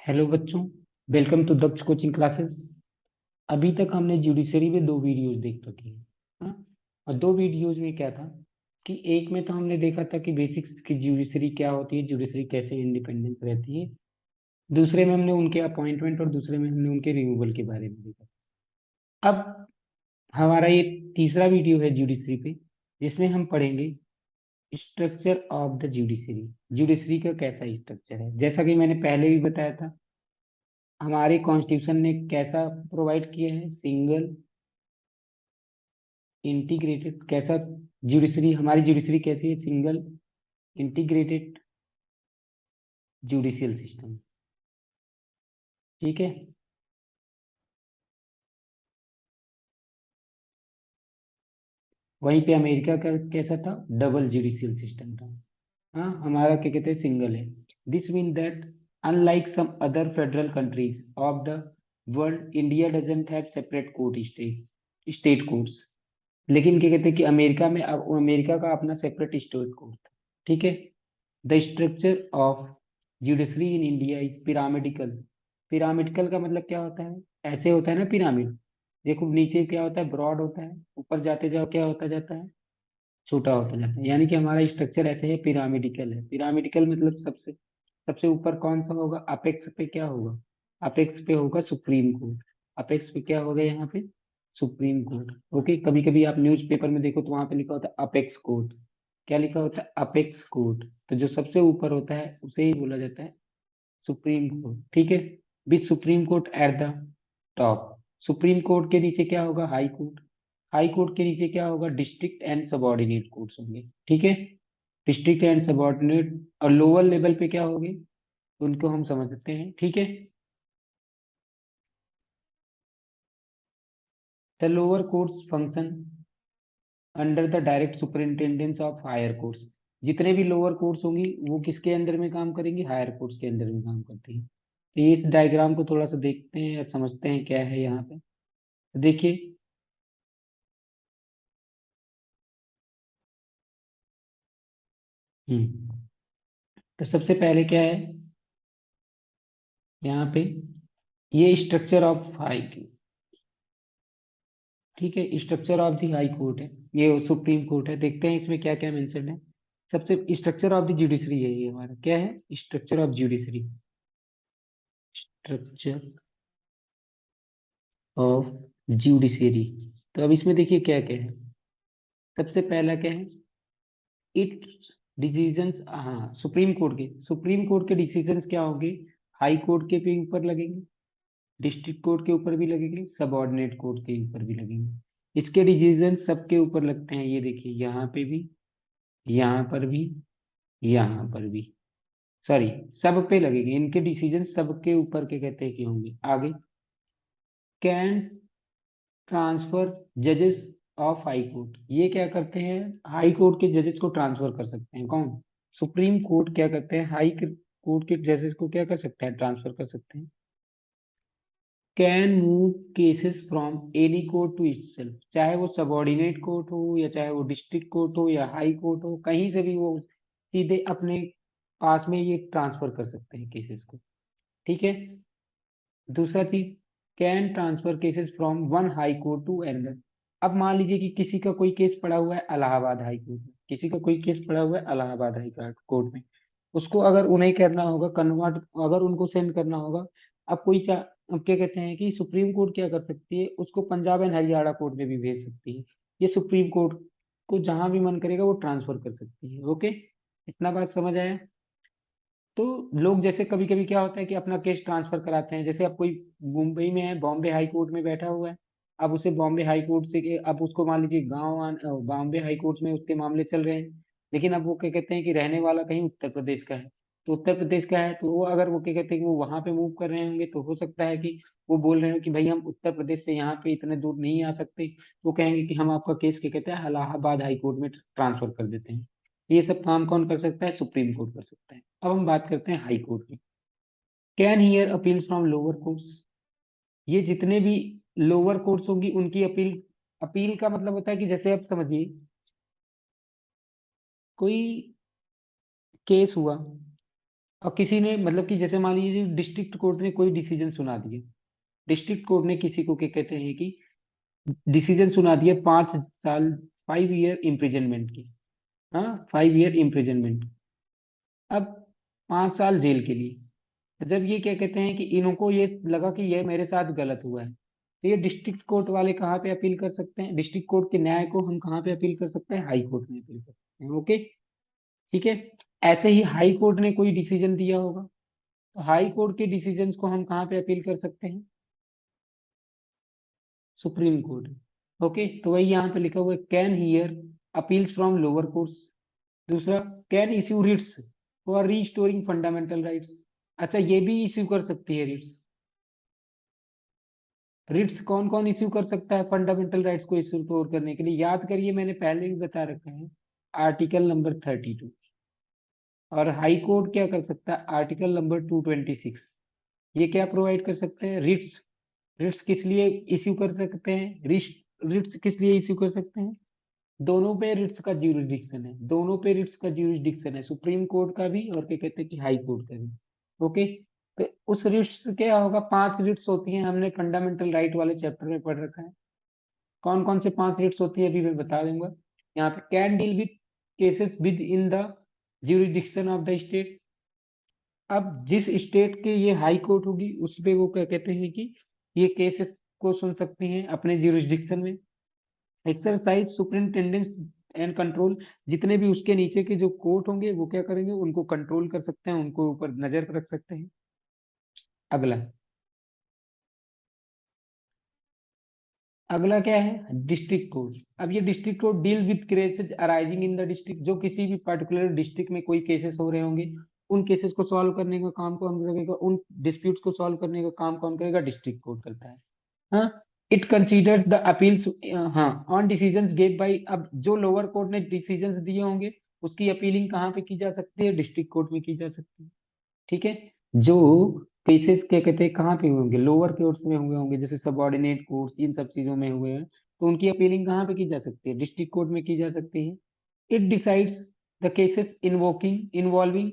Hello बच्चों, welcome to Daksh coaching classes. अभी तक हमने जुडिशरी में दो वीडियोस देख रखी हैं। हाँ? और दो वीडियोस में क्या था कि एक में तो हमने देखा था कि बेसिक्स की जुडिशरी क्या होती है, जुडिशरी कैसे इंडिपेंडेंट रहती है। दूसरे में हमने उनके अपॉइंटमेंट और दूसरे में हमने उनके रिमूवल के बारे में देखा। अब हमारा ये तीसरा वीडियो है जुडिशरी पे, जिसमें हम पढ़ेंगे structure of the judiciary. Judiciary का कैसा स्ट्रक्चर है, जैसा कि मैंने पहले भी बताया था। हमारे कॉन्स्टिट्यूशन ने कैसा प्रोवाइड किया है, सिंगल इंटीग्रेटेड। कैसा जुडिशरी, हमारी जुडिशरी कैसी है, सिंगल इंटीग्रेटेड जुडिशियल सिस्टम। ठीक है। वहीं पे अमेरिका का कैसा था, डबल जुडिशियल सिस्टम था। हाँ, हमारा क्या कहते हैं, सिंगल है। This mean that unlike some other federal countries of the world, India doesn't have separate court, state courts. लेकिन क्या कहते हैं कि अमेरिका में, अब अमेरिका का अपना सेपरेट स्टेट कोर्ट था। ठीक है। The structure of judiciary in India is pyramidical. Pyramidical का मतलब क्या होता है, ऐसे होता है ना पिरामिड। देखो नीचे क्या होता है, ब्रॉड होता है, ऊपर जाते जाओ क्या होता जाता है, छोटा होता जाता है। यानी कि हमारा स्ट्रक्चर ऐसे है, पिरामिडिकल है। पिरामिडिकल मतलब सबसे सबसे ऊपर कौन सा होगा, अपेक्स पे क्या होगा, अपेक्स पे होगा सुप्रीम कोर्ट। अपेक्स पे क्या होगा यहाँ पे, सुप्रीम कोर्ट। ओके, कभी कभी आप न्यूज़पेपर में देखो तो वहां पे लिखा होता है अपेक्स कोर्ट। क्या लिखा होता है, अपेक्स कोर्ट। तो जो सबसे ऊपर होता है उसे ही बोला जाता है सुप्रीम कोर्ट। ठीक है। With supreme court at the top. Supreme court के नीचे क्या होगा, हाई कोर्ट। हाई कोर्ट के नीचे क्या होगा, डिस्ट्रिक्ट एंड सबॉर्डिनेट कोर्ट्स होंगे। ठीक है। District and subordinate. और लोअर लेवल पे क्या होंगे, उनको हम समझ सकते हैं। ठीक है। The lower courts function under the direct superintendence of higher courts. जितने भी लोअर कोर्ट्स होंगी वो किसके अंडर में काम करेंगी, हायर कोर्ट्स के अंडर में काम करती हैं। तो ये इस डायग्राम को थोड़ा सा देखते हैं या समझते हैं क्या है यहाँ पे। तो देखिए। तो सबसे पहले क्या है यहाँ पे, ये स्ट्रक्चर ऑफ हाई। ठीक है, structure of the high court है, ये सुप्रीम कोर्ट है। देखते हैं इसमें क्या क्या मेंशन है। सबसे स्ट्रक्चर ऑफ द जुडिशरी है, ये हमारा क्या है, structure of judiciary. Structure of judiciary. तो अब इसमें देखिए क्या क्या है। सबसे पहला क्या है, इट डिसीजंस। हाँ, सुप्रीम कोर्ट के डिसीजंस क्या होंगे, हाई कोर्ट के भी ऊपर लगेंगे, डिस्ट्रिक्ट कोर्ट के ऊपर भी लगेंगे, सबऑर्डिनेट कोर्ट के ऊपर भी लगेंगे। इसके डिसीजन सबके ऊपर लगते हैं, ये देखिए यहाँ पे भी, यहाँ पर भी, यहाँ पर भी। सॉरी, सब पे लगेंगे इनके डिसीजन, सबके ऊपर के कहते हैं कि होंगे। आगे, कैन ट्रांसफर जजेस ऑफ हाई कोर्ट। ये क्या करते हैं, हाई कोर्ट के जजेस को ट्रांसफर कर सकते हैं। कौन, सुप्रीम कोर्ट क्या करते हैं, हाई कोर्ट के जजेस को क्या कर सकते हैं, ट्रांसफर कर सकते हैं। Can move cases from any court to itself. चाहे वो सबॉर्डिनेट कोर्ट हो या चाहे वो डिस्ट्रिक्ट कोर्ट हो या हाई कोर्ट हो, कहीं से भी वो सीधे अपने पास में ये ट्रांसफर कर सकते हैं केसेस को। ठीक है। दूसरा चीज, can transfer cases from one high court to another. अब मान लीजिए कि किसी का कोई केस पड़ा हुआ है इलाहाबाद हाई कोर्ट में, किसी का कोई केस पड़ा हुआ है इलाहाबाद हाई कोर्ट में, उसको अगर उन्हें करना होगा कन्वर्ट, अगर उनको सेंड करना होगा। अब अब क्या कहते हैं कि सुप्रीम कोर्ट क्या कर सकती है, उसको पंजाब एंड हरियाणा कोर्ट में भी भेज सकती है। ये सुप्रीम कोर्ट को जहां भी मन करेगा वो ट्रांसफर कर सकती है। ओके, इतना बात समझ आया। तो लोग जैसे कभी कभी क्या होता है कि अपना केस ट्रांसफर कराते हैं, जैसे अब कोई मुंबई में है, बॉम्बे हाई कोर्ट में बैठा हुआ है। अब उसे बॉम्बे हाई कोर्ट से, अब उसको मान लीजिए बॉम्बे हाई कोर्ट में उसके मामले चल रहे हैं। लेकिन अब वो क्या कहते हैं कि रहने वाला कहीं उत्तर प्रदेश का है। तो उत्तर प्रदेश का है तो वो, अगर वो क्या कहते हैं कि वो वहां पे मूव कर रहे होंगे, तो हो सकता है कि वो बोल रहे हो कि भाई हम उत्तर प्रदेश से यहाँ पे इतने दूर नहीं आ सकते। वो कहेंगे कि हम आपका केस क्या कहते हैं इलाहाबाद हाई कोर्ट में ट्रांसफर कर देते हैं। ये सब काम कौन कर सकता है, सुप्रीम कोर्ट कर सकता है। अब हम बात करते हैं हाई कोर्ट की। Can hear appeal from lower courts. ये जितने भी लोअर कोर्ट्स होंगी उनकी अपील। अपील का मतलब होता है कि जैसे आप समझिए, कोई केस हुआ, और किसी ने मतलब कि जैसे मान लीजिए डिस्ट्रिक्ट कोर्ट ने कोई डिसीजन सुना दिया, डिस्ट्रिक्ट कोर्ट ने किसी को क्या कहते हैं कि डिसीजन सुना दिया 5 साल, 5 ईयर इम्प्रिजनमेंट की, हाँ 5 ईयर इम्प्रिजनमेंट, अब 5 साल जेल के लिए। तो जब ये क्या कहते हैं कि इनको ये लगा कि ये मेरे साथ गलत हुआ है, तो ये डिस्ट्रिक्ट कोर्ट वाले कहाँ पे अपील कर सकते हैं, डिस्ट्रिक्ट कोर्ट के न्याय को हम कहाँ पे अपील कर सकते हैं, हाई कोर्ट में अपील कर सकते हैं। ओके, ठीक है। ऐसे ही हाई कोर्ट ने कोई डिसीजन दिया होगा, तो हाई कोर्ट के डिसीजन को हम कहाँ पे अपील कर सकते हैं, सुप्रीम कोर्ट। ओके, तो वही यहाँ पे लिखा हुआ है, can hear appeals from lower courts. दूसरा, can issue writs for restoring fundamental rights. अच्छा, ये भी इश्यू कर सकती है रिट्स। रिट्स कौन कौन इश्यू कर सकता है फंडामेंटल राइट्स को इश्यू करने के लिए, याद करिए मैंने पहले भी बता रखा है, आर्टिकल नंबर 32। और हाई कोर्ट क्या कर सकता है, आर्टिकल नंबर 226। ये क्या प्रोवाइड कर सकते हैं, रिट्स। रिट्स किस लिए इश्यू कर सकते हैं, रिट्स किस लिए इश्यू कर सकते हैं, दोनों पे रिट्स का ज्यूरिसडिक्शन है, दोनों पे रिट्स का ज्यूरिसडिक्शन है, सुप्रीम कोर्ट का भी और क्या कहते हैं कि हाई कोर्ट का भी। ओके, तो उस रिट्स क्या होगा, 5 रिट्स होती हैं, हमने फंडामेंटल राइट वाले चैप्टर में पढ़ रखा है। कौन कौन से 5 रिट्स होती है अभी मैं बता दूंगा। यहाँ पे can deal with cases with in the jurisdiction of the state. अब जिस स्टेट के ये हाई कोर्ट होगी उस पे वो क्या कहते हैं कि ये केसेस को सुन सकती हैं अपने ज्यूरिसडिक्शन में। एक्सरसाइज सुपरिंटेंडेंस एंड कंट्रोल, जितने भी उसके नीचे के जो कोर्ट होंगे वो क्या करेंगे, उनको कंट्रोल कर सकते हैं, उनको ऊपर नजर रख सकते हैं। अगला, अगला क्या है, डिस्ट्रिक्ट कोर्ट। अब ये district court deal with cases arising in the district, जो किसी भी पर्टिकुलर डिस्ट्रिक्ट में कोई केसेस हो रहे होंगे, उन केसेस को सॉल्व करने का काम कौन करेगा, उन डिस्प्यूट्स को सॉल्व करने का काम कौन करेगा, डिस्ट्रिक्ट कोर्ट करता है। हाँ, इट कंसीडर्स द अपील्स, हाँ ऑन डिसीजंस गेट बाय, अब जो लोअर कोर्ट ने डिसीजंस दिए होंगे उसकी अपीलिंग कहाँ पे की जा सकती है, डिस्ट्रिक्ट कोर्ट में की जा सकती है। ठीक है, जो केसेस क्या कहते हैं कहाँ पे हुए होंगे, लोअर कोर्ट्स में हुए होंगे, जैसे सबऑर्डिनेट कोर्ट्स इन सब चीजों में हुए हैं, तो उनकी अपीलिंग कहाँ पे की जा सकती है, डिस्ट्रिक्ट कोर्ट में की जा सकती है। It decides the cases involving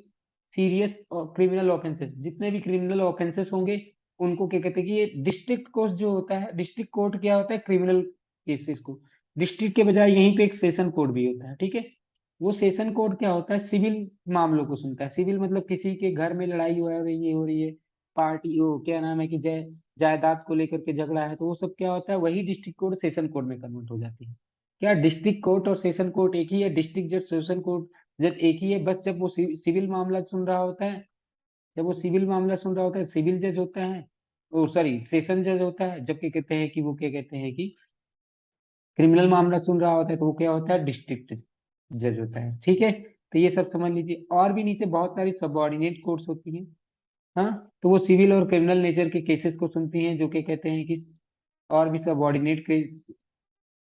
serious criminal offences, जितने भी क्रिमिनल ऑफेंसेस होंगे उनको क्या कहते हैं कि ये डिस्ट्रिक्ट कोर्ट जो होता है, डिस्ट्रिक्ट कोर्ट क्या होता है, क्रिमिनल केसेस को, डिस्ट्रिक्ट के बजाय यहीं पे एक सेशन कोर्ट भी होता है। ठीक है, वो सेशन कोर्ट क्या होता है, सिविल मामलों को सुनता है। सिविल मतलब किसी के घर में लड़ाई हो रही है, पार्टी वो क्या नाम है कि जायदाद को लेकर के झगड़ा है, तो वो सब क्या होता है, वही डिस्ट्रिक्ट कोर्ट सेशन कोर्ट में कन्वर्ट हो जाती है। क्या डिस्ट्रिक्ट कोर्ट और सेशन कोर्ट एक ही है, डिस्ट्रिक्ट जज सेशन कोर्ट जज एक ही है, बस जब वो सिविल मामला सुन रहा होता है, जब वो सिविल मामला सुन रहा होता है सिविल जज होता है, ओ सॉरी सेशन जज होता है, जबकि कहते हैं कि वो क्या कहते हैं कि क्रिमिनल मामला सुन रहा होता है तो वो क्या होता है, डिस्ट्रिक्ट जज होता है। ठीक है, तो ये सब समझ लीजिए, और भी नीचे बहुत सारी सबऑर्डिनेट कोर्ट्स होती हैं। हाँ, तो वो सिविल और क्रिमिनल नेचर के केसेस को सुनती हैं, जो कि कहते हैं कि और भी सबऑर्डिनेट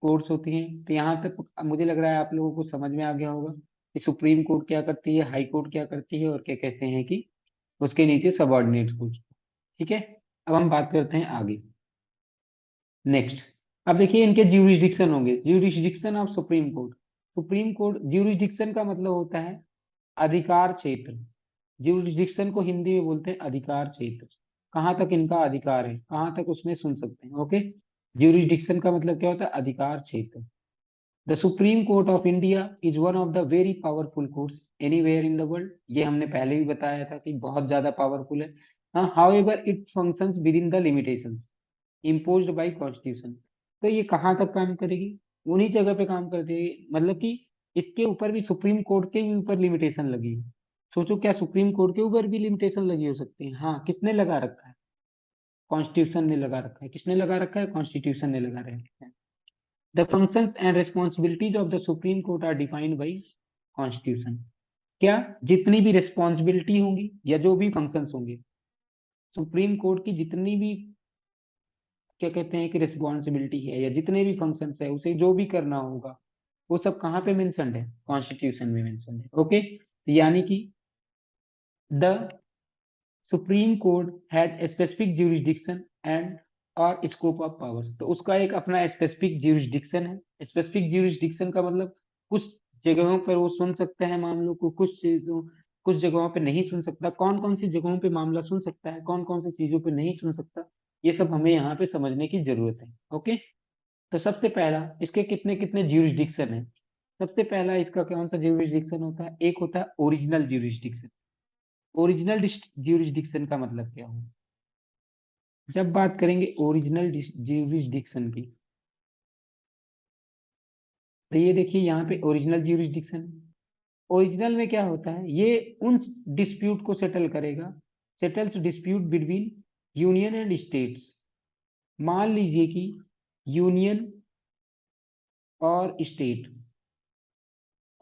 कोर्ट्स होती हैं। तो यहाँ तक मुझे लग रहा है आप लोगों को समझ में आ गया होगा कि सुप्रीम कोर्ट क्या करती है, हाई कोर्ट क्या करती है, और क्या कहते हैं कि उसके नीचे सबऑर्डिनेट कोर्ट। ठीक है, अब हम बात करते हैं आगे, नेक्स्ट। अब देखिए इनके ज्यूरिसडिक्शन होंगे, jurisdiction of supreme court. Supreme court jurisdiction का मतलब होता है अधिकार क्षेत्र, ज्यूरिसडिक्शन को हिंदी में बोलते हैं अधिकार क्षेत्र, कहाँ तक इनका अधिकार है, कहाँ तक उसमें सुन सकते हैं। ओके, ज्यूरिसडिक्शन का मतलब क्या होता है, अधिकार क्षेत्र। The supreme court of India is one of the very powerful courts anywhere in the world, ये हमने पहले भी बताया था कि बहुत ज्यादा पावरफुल है। हाँ, however it functions with in the limitations imposed bye constitution. तो ये कहाँ तक काम करेगी, उन्हीं जगह पे काम कर देगी, मतलब कि इसके ऊपर भी सुप्रीम कोर्ट के भी ऊपर लिमिटेशन लगी है। सोचो, क्या सुप्रीम कोर्ट के ऊपर भी लिमिटेशन लगी हो सकती है, हाँ किसने लगा रखा है, कॉन्स्टिट्यूशन ने लगा रखा है, किसने लगा रखा है, कॉन्स्टिट्यूशन ने लगा रखा है। The functions and responsibilities of the supreme court are defined by constitution. क्या, जितनी भी रिस्पॉन्सिबिलिटी होंगी या जो भी फंक्शंस होंगे, सुप्रीम कोर्ट की जितनी भी क्या कहते हैं कि रिस्पॉन्सिबिलिटी है या जितने भी फंक्शंस है, उसे जो भी करना होगा, वो सब कहाँ पे मेंशन्ड है, कॉन्स्टिट्यूशन में मेंशन्ड है। ओके, यानी कि the supreme court has specific jurisdiction and और स्कोप ऑफ पावर्स, तो उसका एक अपना स्पेसिफिक ज्यूरिसडिक्शन है। स्पेसिफिक ज्यूरिसडिक्शन का मतलब कुछ जगहों पर वो सुन सकते हैं मामलों को, कुछ चीजों कुछ जगहों पे नहीं सुन सकता, कौन कौन सी जगहों पे मामला सुन सकता है, कौन कौन सी चीजों पे नहीं सुन सकता, ये सब हमें यहाँ पे समझने की जरूरत है। ओके, तो सबसे पहला इसके कितने कितने ज्यूरिसडिक्शन है। सबसे पहला इसका कौन सा ज्यूरिसडिक्शन होता है, एक होता है ओरिजिनल ज्यूरिसडिक्शन। ओरिजिनल ज्यूरिसडिक्शन का मतलब क्या हुआ, जब बात करेंगे ओरिजिनल ज्यूरिसडिक्शन की, तो ये देखिए यहाँ पे ओरिजिनल ज्यूरिसडिक्शन। ओरिजिनल में क्या होता है, ये उन डिस्प्यूट को सेटल करेगा, settles dispute between union and states. मान लीजिए कि यूनियन और स्टेट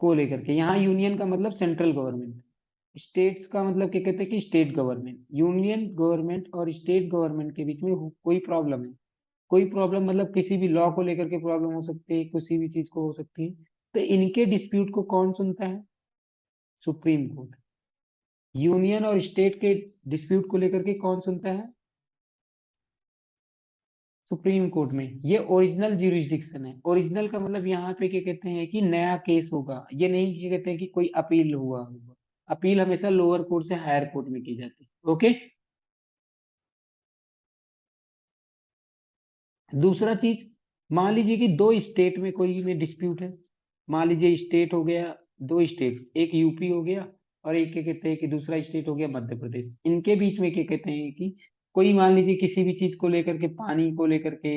को लेकर के, यहाँ यूनियन का मतलब सेंट्रल गवर्नमेंट, स्टेट्स का मतलब क्या कहते हैं कि स्टेट गवर्नमेंट, यूनियन गवर्नमेंट और स्टेट गवर्नमेंट के बीच में कोई प्रॉब्लम है, कोई प्रॉब्लम मतलब किसी भी लॉ को लेकर के प्रॉब्लम हो सकती है, किसी भी चीज को हो सकती है, तो इनके डिस्प्यूट को कौन सुनता है, सुप्रीम कोर्ट। यूनियन और स्टेट के डिस्प्यूट को लेकर के कौन सुनता है, सुप्रीम कोर्ट में। ये ओरिजिनल ज्यूरिसडिक्शन है। ओरिजिनल का मतलब यहाँ पे क्या कहते हैं कि नया केस होगा, ये नहीं क्या कहते हैं कि कोई अपील हुआ होगा। अपील हमेशा लोअर कोर्ट से हायर कोर्ट में की जाती है। ओके, दूसरा चीज, मान लीजिए कि दो स्टेट में कोई में डिस्प्यूट है, मान लीजिए स्टेट हो गया, दो स्टेट, एक यूपी हो गया और एक क्या कहते हैं कि दूसरा स्टेट हो गया मध्य प्रदेश। इनके बीच में क्या कहते हैं कि कोई मान लीजिए किसी भी चीज को लेकर के, पानी को लेकर के,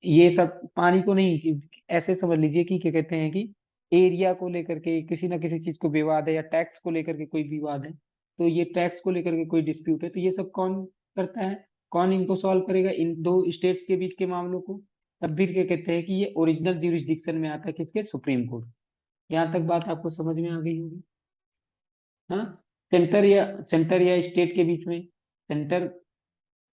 ये सब पानी को नहीं ऐसे समझ लीजिए कि क्या कहते हैं कि एरिया को लेकर के किसी ना किसी चीज को विवाद है, या टैक्स को लेकर के कोई विवाद है, तो ये टैक्स को लेकर के कोई डिस्प्यूट है, तो ये सब कौन करता है, कौन इनको सॉल्व करेगा, इन दो स्टेट्स के बीच के मामलों को। तब भी क्या कहते हैं कि ये ओरिजिनल ज्यूरिसडिक्शन में आता है, किसके, सुप्रीम कोर्ट। यहाँ तक बात आपको समझ में आ गई होगी। हाँ, सेंटर या स्टेट के बीच में, सेंटर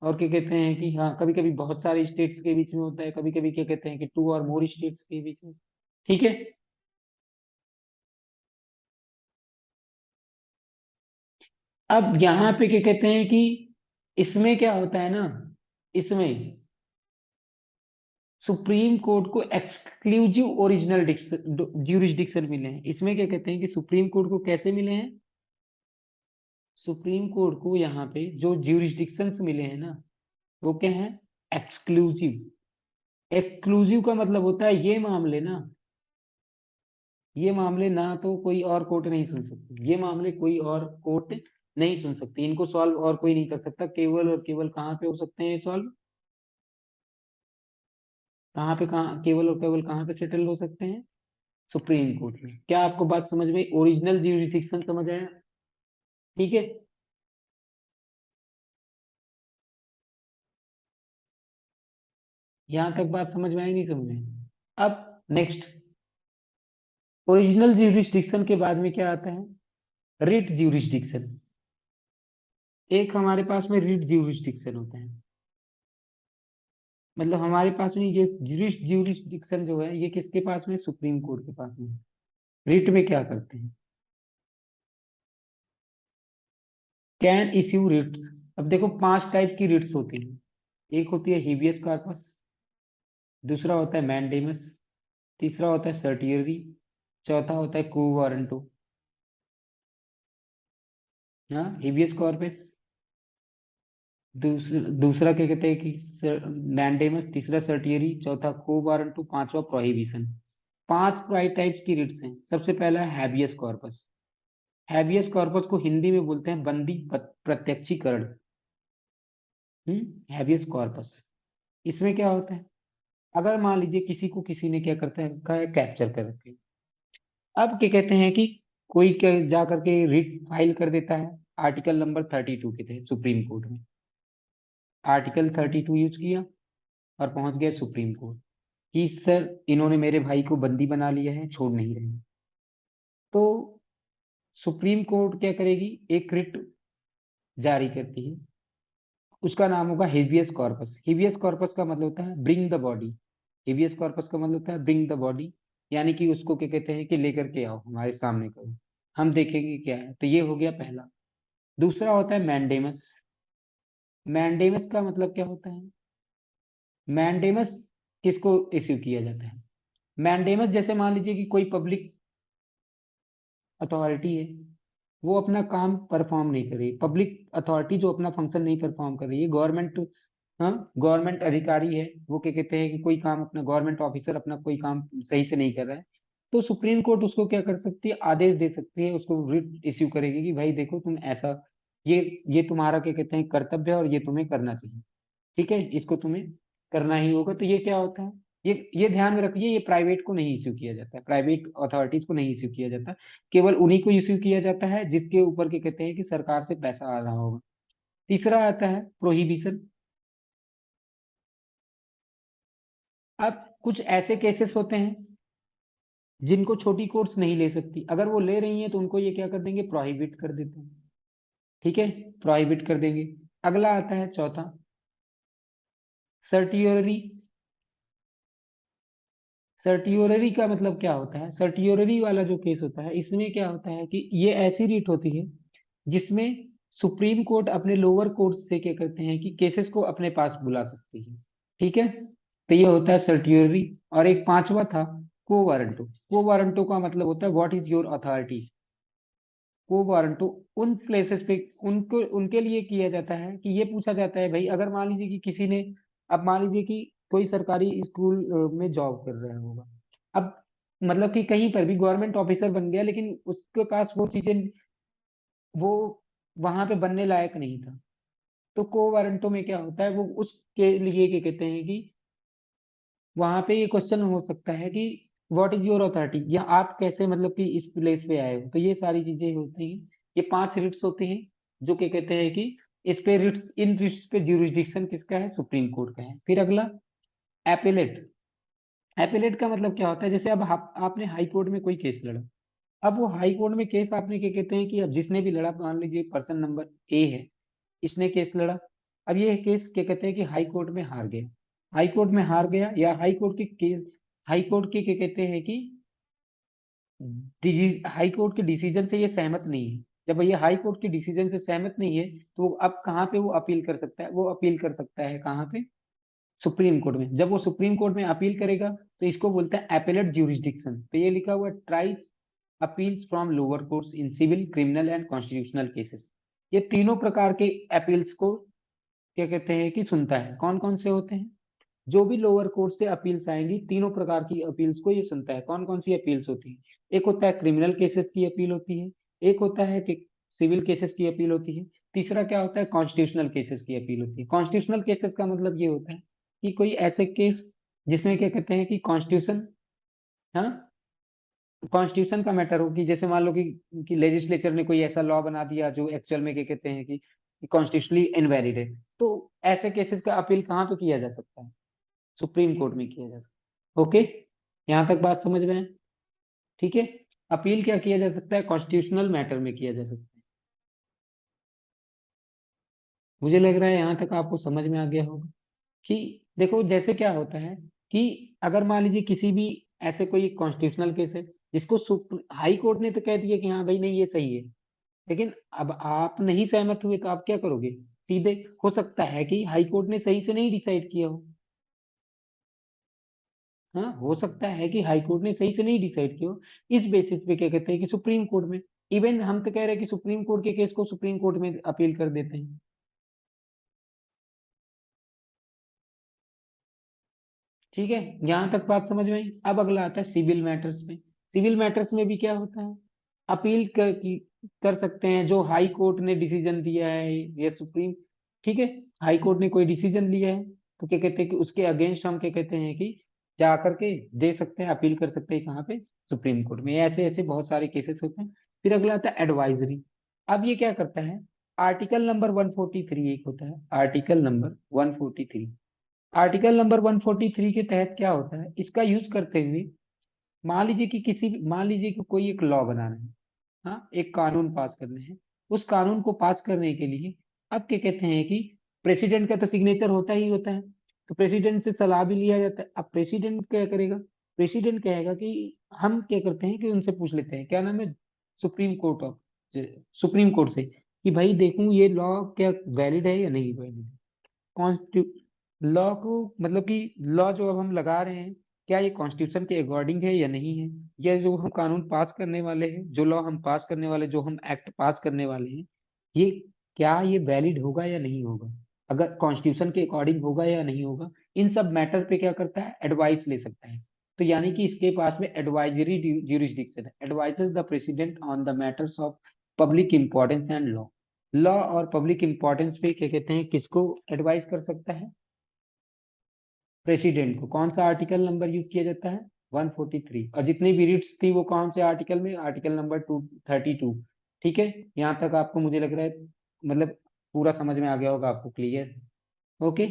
और क्या कहते हैं कि हाँ, कभी कभी बहुत सारे स्टेट्स के बीच में होता है, कभी कभी क्या कहते हैं कि टू और मोर स्टेट्स के बीच में। ठीक है, अब यहाँ पे क्या कहते हैं कि इसमें क्या होता है ना, इसमें सुप्रीम कोर्ट को एक्सक्लूसिव ओरिजिनल ज्यूरिसडिक्शन मिले हैं। इसमें क्या कहते हैं कि सुप्रीम कोर्ट को कैसे मिले हैं, सुप्रीम कोर्ट को यहाँ पे जो ज्यूरिसडिक्शंस मिले हैं ना, वो क्या है, एक्सक्लूसिव। एक्सक्लूसिव का मतलब होता है ये मामले ना तो कोई और कोर्ट नहीं सुन सकती, ये मामले कोई और कोर्ट नहीं सुन सकती, इनको सॉल्व और कोई नहीं कर सकता, केवल और केवल कहाँ पे हो सकते हैं सॉल्व, कहाँ पे, कहाँ केवल और केवल कहाँ पे सेटल हो सकते हैं, सुप्रीम कोर्ट में। क्या आपको बात समझ में, ओरिजिनल ज्यूरिसडिक्शन समझ आया। ठीक है, यहां तक बात समझ में आई, नहीं समझ में। अब नेक्स्ट, ओरिजिनल ज्यूरिसडिक्शन के बाद में क्या आता है, रिट ज्यूरिसडिक्शन। एक हमारे पास में रिट ज्यूरिसडिक्शन होता है, मतलब हमारे पास में ये रिट ज्यूरिसडिक्शन जो है ये किसके पास में, सुप्रीम कोर्ट के पास में। रिट में क्या करते हैं, कैन इश्यू रिट्स। अब देखो 5 टाइप की रिट्स होती हैं। एक होती है हेबियस कॉर्पस, दूसरा होता है मैंडेमस, तीसरा होता है सर्टियरी, चौथा होता है क्वो वारंटो। हाँ, हेबियस कॉर्पस, दूसरा क्या कहते हैं कि मैंडेमस, तीसरा सर्टियरी, चौथा क्वो वारंटो, पांचवा प्रोहिबिशन। 5 टाइप्स की रिट्स हैं। सबसे पहला है हैबियस कॉर्पस। हैबियस कॉर्पस को हिंदी में बोलते हैं बंदी प्रत्यक्षीकरण। हैबियस कॉर्पस, इसमें क्या होता है, अगर मान लीजिए किसी को किसी ने क्या करता है, कैप्चर कर रखे, अब क्या कहते हैं कि कोई क्या जा करके रिट फाइल कर देता है आर्टिकल नंबर 32 के तहत सुप्रीम कोर्ट में। आर्टिकल 32 यूज किया और पहुंच गया सुप्रीम कोर्ट कि सर इन्होंने मेरे भाई को बंदी बना लिया है, छोड़ नहीं रहे। तो सुप्रीम कोर्ट क्या करेगी, एक रिट जारी करती है, उसका नाम होगा हेबियस कॉर्पस। हेबियस कॉर्पस का मतलब होता है bring the body. Habeas corpus का मतलब होता है ब्रिंग द बॉडी, यानी कि उसको क्या कहते हैं कि लेकर के आओ हमारे सामने करो, हम देखेंगे क्या है। तो ये हो गया पहला। दूसरा होता है मैंडेमस। मैंडेमस का मतलब क्या होता है, मैंडेमस किसको इश्यू किया जाता है, मैंडेमस जैसे मान लीजिए कि कोई पब्लिक अथॉरिटी है, वो अपना काम परफॉर्म नहीं कर रही, पब्लिक अथॉरिटी जो अपना फंक्शन नहीं परफॉर्म कर रही है, गवर्नमेंट, हाँ गवर्नमेंट अधिकारी है, वो क्या कहते हैं कि कोई काम अपना गवर्नमेंट ऑफिसर अपना कोई काम सही से नहीं कर रहा है, तो सुप्रीम कोर्ट उसको क्या कर सकती है, आदेश दे सकती है, उसको रिट इश्यू करेगी कि भाई देखो तुम ऐसा, ये ये तुम्हारा क्या कहते हैं कर्तव्य है और ये तुम्हें करना चाहिए, ठीक है, इसको तुम्हें करना ही होगा। तो ये क्या होता है, ये ध्यान में रखिए, ये प्राइवेट को नहीं इश्यू किया जाता है, प्राइवेट अथॉरिटीज को नहीं इश्यू किया जाता, केवल उन्हीं को इश्यू किया जाता है जिसके ऊपर क्या कहते हैं कि सरकार से पैसा आ रहा होगा। तीसरा आता है प्रोहिबिशन। अब कुछ ऐसे केसेस होते हैं जिनको छोटी कोर्ट्स नहीं ले सकती, अगर वो ले रही हैं तो उनको ये क्या कर देंगे, प्रोहिबिट कर देते हैं, ठीक है, प्रोहिबिट कर देंगे। अगला आता है चौथा, सर्टियोररी। सर्टियोररी का मतलब क्या होता है, सर्टियोररी वाला जो केस होता है इसमें क्या होता है कि ये ऐसी रीट होती है जिसमें सुप्रीम कोर्ट अपने लोअर कोर्ट से क्या करते हैं कि केसेस को अपने पास बुला सकती है, ठीक है, तो ये होता है सर्टियोररी। और एक पांचवा था को वारंटो। को वारंटो का मतलब होता है व्हाट इज योर अथॉरिटी। को वारंटो उन प्लेसेस पे उनको उनके लिए किया जाता है कि ये पूछा जाता है भाई, अगर मान लीजिए कि किसी ने, अब मान लीजिए कि कोई सरकारी स्कूल में जॉब कर रहा होगा, अब मतलब कि कहीं पर भी गवर्नमेंट ऑफिसर बन गया लेकिन उसके पास वो चीजें, वो वहां पे बनने लायक नहीं था, तो को वारंटो में क्या होता है, वो उसके लिए क्या कहते हैं कि वहां पे ये क्वेश्चन हो सकता है कि व्हाट इज योर अथॉरिटी, या आप कैसे मतलब कि इस प्लेस पे आए हो, तो ये सारी चीजें होती हैं। ये 5 रिट्स होते हैं जो क्या कहते हैं कि इस पे रिट्स, इन रिट्स पे ज्यूरिसडिक्शन किसका है, सुप्रीम कोर्ट का है। फिर अगला एपेलेट। एपेलेट का मतलब क्या होता है, जैसे अब आपने हाई कोर्ट में कोई केस लड़ा, अब वो हाई कोर्ट में केस आपने क्या कहते हैं कि अब जिसने भी लड़ा, मान लीजिए पर्सन नंबर ए है, इसने केस लड़ा, अब ये केस क्या कहते हैं कि हाई कोर्ट में हार गया, हाई कोर्ट में हार गया, या हाई कोर्ट के केस, हाई कोर्ट के क्या कहते हैं कि हाई कोर्ट के डिसीजन से ये सहमत नहीं है, जब ये हाई कोर्ट के डिसीजन से सहमत नहीं है तो वो अब कहाँ पे वो अपील कर सकता है, वो अपील कर सकता है कहाँ पे, सुप्रीम कोर्ट में। जब वो सुप्रीम कोर्ट में अपील करेगा तो इसको बोलते हैं एपेलेट ज्यूरिसडिक्शन। तो ये लिखा हुआ tries appeals from lower courts in civil, criminal and constitutional cases. ये तीनों प्रकार के अपील्स को क्या कहते हैं कि सुनता है। कौन कौन से होते हैं, जो भी लोअर कोर्ट से अपील्स आएंगी, तीनों प्रकार की अपील्स को ये सुनता है। कौन कौन सी अपील्स होती है, एक होता है क्रिमिनल केसेस की अपील होती है, एक होता है कि सिविल केसेस की अपील होती है, तीसरा क्या होता है, कॉन्स्टिट्यूशनल केसेस की अपील होती है। कॉन्स्टिट्यूशनल केसेस का मतलब ये होता है कि कोई ऐसे केस जिसमें क्या कहते हैं कि कॉन्स्टिट्यूशन, हाँ कॉन्स्टिट्यूशन का मैटर हो, कि जैसे मान लो कि लेजिस्लेचर ने कोई ऐसा लॉ बना दिया जो एक्चुअल में क्या कहते हैं कि कॉन्स्टिट्यूशनली इनवैलिड है, तो ऐसे केसेस का अपील कहाँ पे किया जा सकता है, सुप्रीम कोर्ट में किया जा सकता है। ओके, यहाँ तक बात समझ में है, ठीक है। अपील क्या किया जा सकता है, कॉन्स्टिट्यूशनल मैटर में किया जा सकता है। मुझे लग रहा है यहाँ तक आपको समझ में आ गया होगा कि देखो जैसे क्या होता है कि अगर मान लीजिए किसी भी ऐसे कोई कॉन्स्टिट्यूशनल केस है जिसको हाई कोर्ट ने तो कह दिया कि हाँ भाई नहीं ये सही है, लेकिन अब आप नहीं सहमत हुए तो आप क्या करोगे, सीधे हो सकता है कि हाई कोर्ट ने सही से नहीं डिसाइड किया हो, हाँ हो सकता है कि हाई कोर्ट ने सही से नहीं डिसाइड किया हो, इस बेसिस पे क्या कहते हैं कि सुप्रीम कोर्ट में, इवन हम तो कह रहे हैं कि सुप्रीम कोर्ट के केस को सुप्रीम कोर्ट में अपील कर देते हैं, ठीक है। यहाँ तक बात समझ में आई। अब अगला आता है सिविल मैटर्स में। सिविल मैटर्स में भी क्या होता है, अपील कर सकते हैं जो हाई कोर्ट ने डिसीजन दिया है या सुप्रीम, ठीक है, हाई कोर्ट ने कोई डिसीजन लिया है तो क्या कहते हैं कि उसके अगेंस्ट हम क्या कहते हैं कि जा करके दे सकते हैं, अपील कर सकते हैं कहाँ पे, सुप्रीम कोर्ट में। ऐसे ऐसे बहुत सारे केसेस होते हैं। फिर अगला आता है एडवाइजरी। अब ये क्या करता है, आर्टिकल नंबर 143 एक होता है, आर्टिकल नंबर 143। आर्टिकल नंबर 143 के तहत क्या होता है, इसका यूज करते हुए मान लीजिए कि कोई एक लॉ बनाना है, हाँ एक कानून पास करना है, उस कानून को पास करने के लिए अब क्या कहते हैं कि प्रेसिडेंट का तो सिग्नेचर होता ही होता है, तो प्रेसिडेंट से सलाह भी लिया जाता है। अब प्रेसिडेंट क्या करेगा, प्रेसिडेंट कहेगा कि हम क्या करते हैं कि उनसे पूछ लेते हैं, क्या नाम है, supreme court of, supreme court से, कि भाई देखूं ये लॉ क्या वैलिड है या नहीं वैलिड, लॉ को मतलब कि लॉ जो अब हम लगा रहे हैं क्या ये कॉन्स्टिट्यूशन के अकॉर्डिंग है या नहीं है, या जो हम कानून पास करने वाले हैं, जो लॉ हम पास करने वाले, जो हम एक्ट पास करने वाले हैं, ये क्या ये वैलिड होगा या नहीं होगा, अगर कॉन्स्टिट्यूशन के अकॉर्डिंग होगा या नहीं होगा, इन सब मैटर पे क्या करता है, एडवाइस ले सकता है। तो यानी कि इसके पास में एडवाइजरी ज्यूरिसडिक्शन है, advises the president on the matters of public importance and law. Law और पब्लिक इंपॉर्टेंस पे क्या कहते हैं, किसको एडवाइस कर सकता है, प्रेसिडेंट को। कौन सा आर्टिकल नंबर यूज किया जाता है, 143। और जितनी भी रिट्स थी वो कौन से आर्टिकल में, आर्टिकल नंबर 232। ठीक है, यहाँ तक आपको मुझे लग रहा है मतलब पूरा समझ में आ गया होगा आपको, क्लियर। ओके,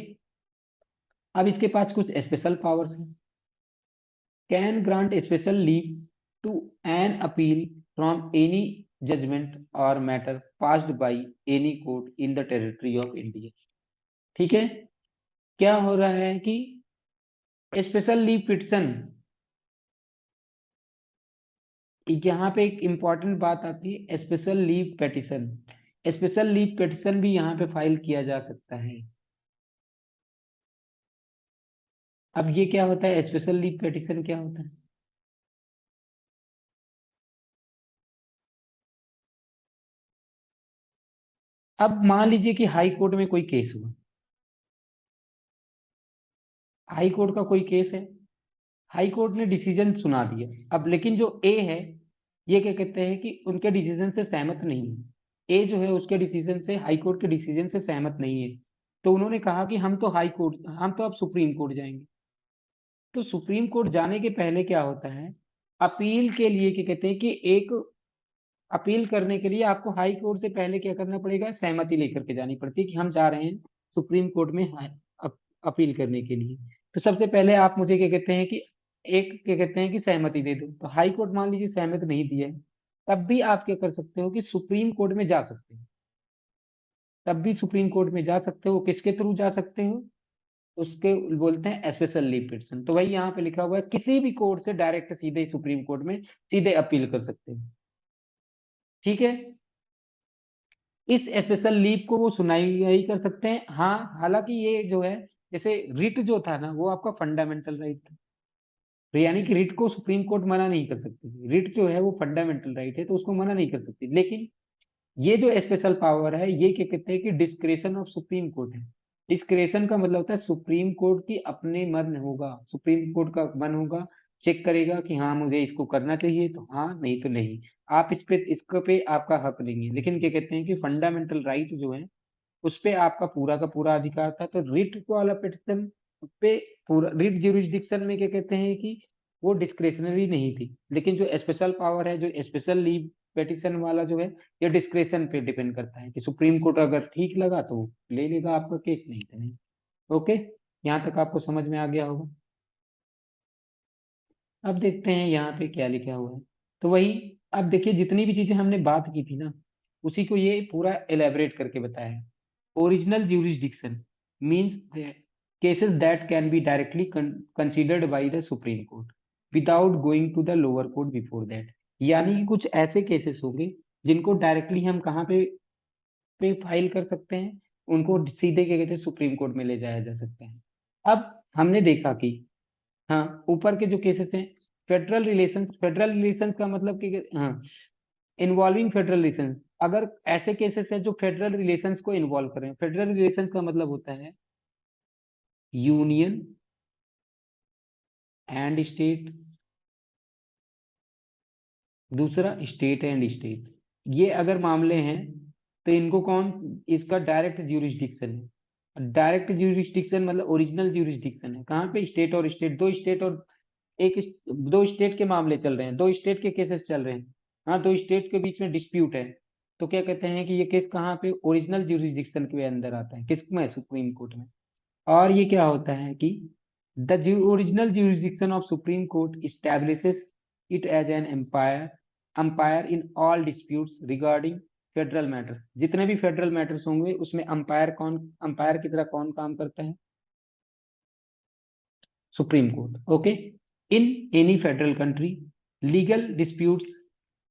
अब इसके पास कुछ स्पेशल पावर्स हैं। Can grant special leave to an appeal from any judgement और matter passed by any court in the territory of India. ठीक है, क्या हो रहा है कि स्पेशल लीव पिटिशन, यहाँ पे एक इंपॉर्टेंट बात आती है, special leave petition. Special leave petition भी यहाँ पे फाइल किया जा सकता है। अब ये क्या होता है, स्पेशल लीव पिटिशन क्या होता है, अब मान लीजिए कि हाई कोर्ट में कोई केस हुआ, हाई कोर्ट का कोई केस है, हाई कोर्ट ने डिसीजन सुना दिया, अब लेकिन जो ए है, ये क्या कहते हैं कि उनके डिसीजन से सहमत नहीं है, ए जो है उसके डिसीजन से, हाई कोर्ट के डिसीजन से सहमत नहीं है। तो उन्होंने कहा कि हम तो हाई कोर्ट, हम तो अब सुप्रीम कोर्ट जाएंगे। तो सुप्रीम कोर्ट जाने के पहले क्या होता है, अपील के लिए क्या कहते हैं कि एक अपील करने के लिए आपको हाई कोर्ट से पहले क्या करना पड़ेगा, सहमति लेकर के जानी पड़ती है कि हम जा रहे हैं सुप्रीम कोर्ट में अपील करने के लिए। तो सबसे पहले आप मुझे क्या कहते हैं कि एक क्या कहते हैं कि सहमति दे दो। तो हाई कोर्ट मान लीजिए सहमति नहीं दिया है, तब भी आप क्या कर सकते हो कि सुप्रीम कोर्ट में जा सकते हो, तब भी सुप्रीम कोर्ट में जा सकते हो। किसके थ्रू जा सकते हो, उसके बोलते हैं स्पेशल लीव पिटिशन। तो वही यहाँ पे लिखा हुआ है, किसी भी कोर्ट से डायरेक्ट सीधे सुप्रीम कोर्ट में सीधे अपील कर सकते हो। ठीक है, इस स्पेशल लीव को वो सुनाई कर सकते हैं। हाँ, हालांकि ये जो है, जैसे रिट जो था ना, वो आपका फंडामेंटल राइट था, तो यानी कि रिट को सुप्रीम कोर्ट मना नहीं कर सकती, रिट जो है वो फंडामेंटल राइट है, तो उसको मना नहीं कर सकती। लेकिन ये जो स्पेशल पावर है, ये क्या कहते हैं कि डिस्क्रेशन ऑफ सुप्रीम कोर्ट है। डिस्क्रेशन का मतलब होता है सुप्रीम कोर्ट की अपने मन होगा, सुप्रीम कोर्ट का मन होगा, चेक करेगा कि हाँ मुझे इसको करना चाहिए तो हाँ, नहीं तो नहीं। आप इस पे, इसको पे आपका हक नहीं है। लेकिन क्या कहते हैं कि फंडामेंटल राइट जो है उस पे आपका पूरा का पूरा अधिकार था। तो रिट वाला पिटिशन पे, पूरा रिट ज्यूरिसडिक्शन में क्या कहते हैं कि वो डिस्क्रेशनरी नहीं थी। लेकिन जो स्पेशल पावर है, जो स्पेशल लीव पिटिशन वाला जो है, ये डिस्क्रेशन पे डिपेंड करता है कि सुप्रीम कोर्ट अगर ठीक लगा तो वो ले लेगा आपका केस, नहीं तो नहीं। ओके, यहाँ तक आपको समझ में आ गया होगा। अब देखते हैं यहाँ पे क्या लिखा हुआ है। तो वही, अब देखिए जितनी भी चीजें हमने बात की थी ना, उसी को ये पूरा एलेबरेट करके बताया है। Original jurisdiction means cases that can be directly considered by the Supreme Court without going to the lower court before that। यानी कि कुछ ऐसे केसेस होंगे जिनको डायरेक्टली हम कहाँ पे फाइल कर सकते हैं, उनको सीधे क्या कहते हैं सुप्रीम कोर्ट में ले जाया जा सकता है। अब हमने देखा कि हाँ, ऊपर के जो केसेस हैं, फेडरल रिलेशंस का मतलब कि हाँ, इन्वॉल्विंग फेडरल रिलेशंस, अगर ऐसे केसेस हैं जो फेडरल रिलेशंस को इन्वॉल्व करें। फेडरल रिलेशंस का मतलब होता है यूनियन एंड स्टेट, दूसरा स्टेट एंड स्टेट। ये अगर मामले हैं तो इनको कौन, इसका डायरेक्ट ज्यूरिसडिक्शन है। डायरेक्ट ज्यूरिसडिक्शन मतलब ओरिजिनल ज्यूरिसडिक्शन है कहाँ पे, स्टेट और स्टेट, दो स्टेट और एक, दो स्टेट के मामले चल रहे हैं, दो स्टेट के केसेस चल रहे हैं। हाँ, दो स्टेट के बीच में डिस्प्यूट है, तो क्या कहते हैं कि ये केस कहाँ पे, ओरिजिनल ज्यूरिसडिक्शन के अंदर आता है, किसमें, सुप्रीम कोर्ट में। और ये क्या होता है कि the original jurisdiction of Supreme Court establishes it as an umpire in all disputes regarding federal matter. जितने भी फेडरल मैटर्स होंगे उसमें अंपायर की तरह कौन काम करता है, supreme court. Okay, in any federal country legal disputes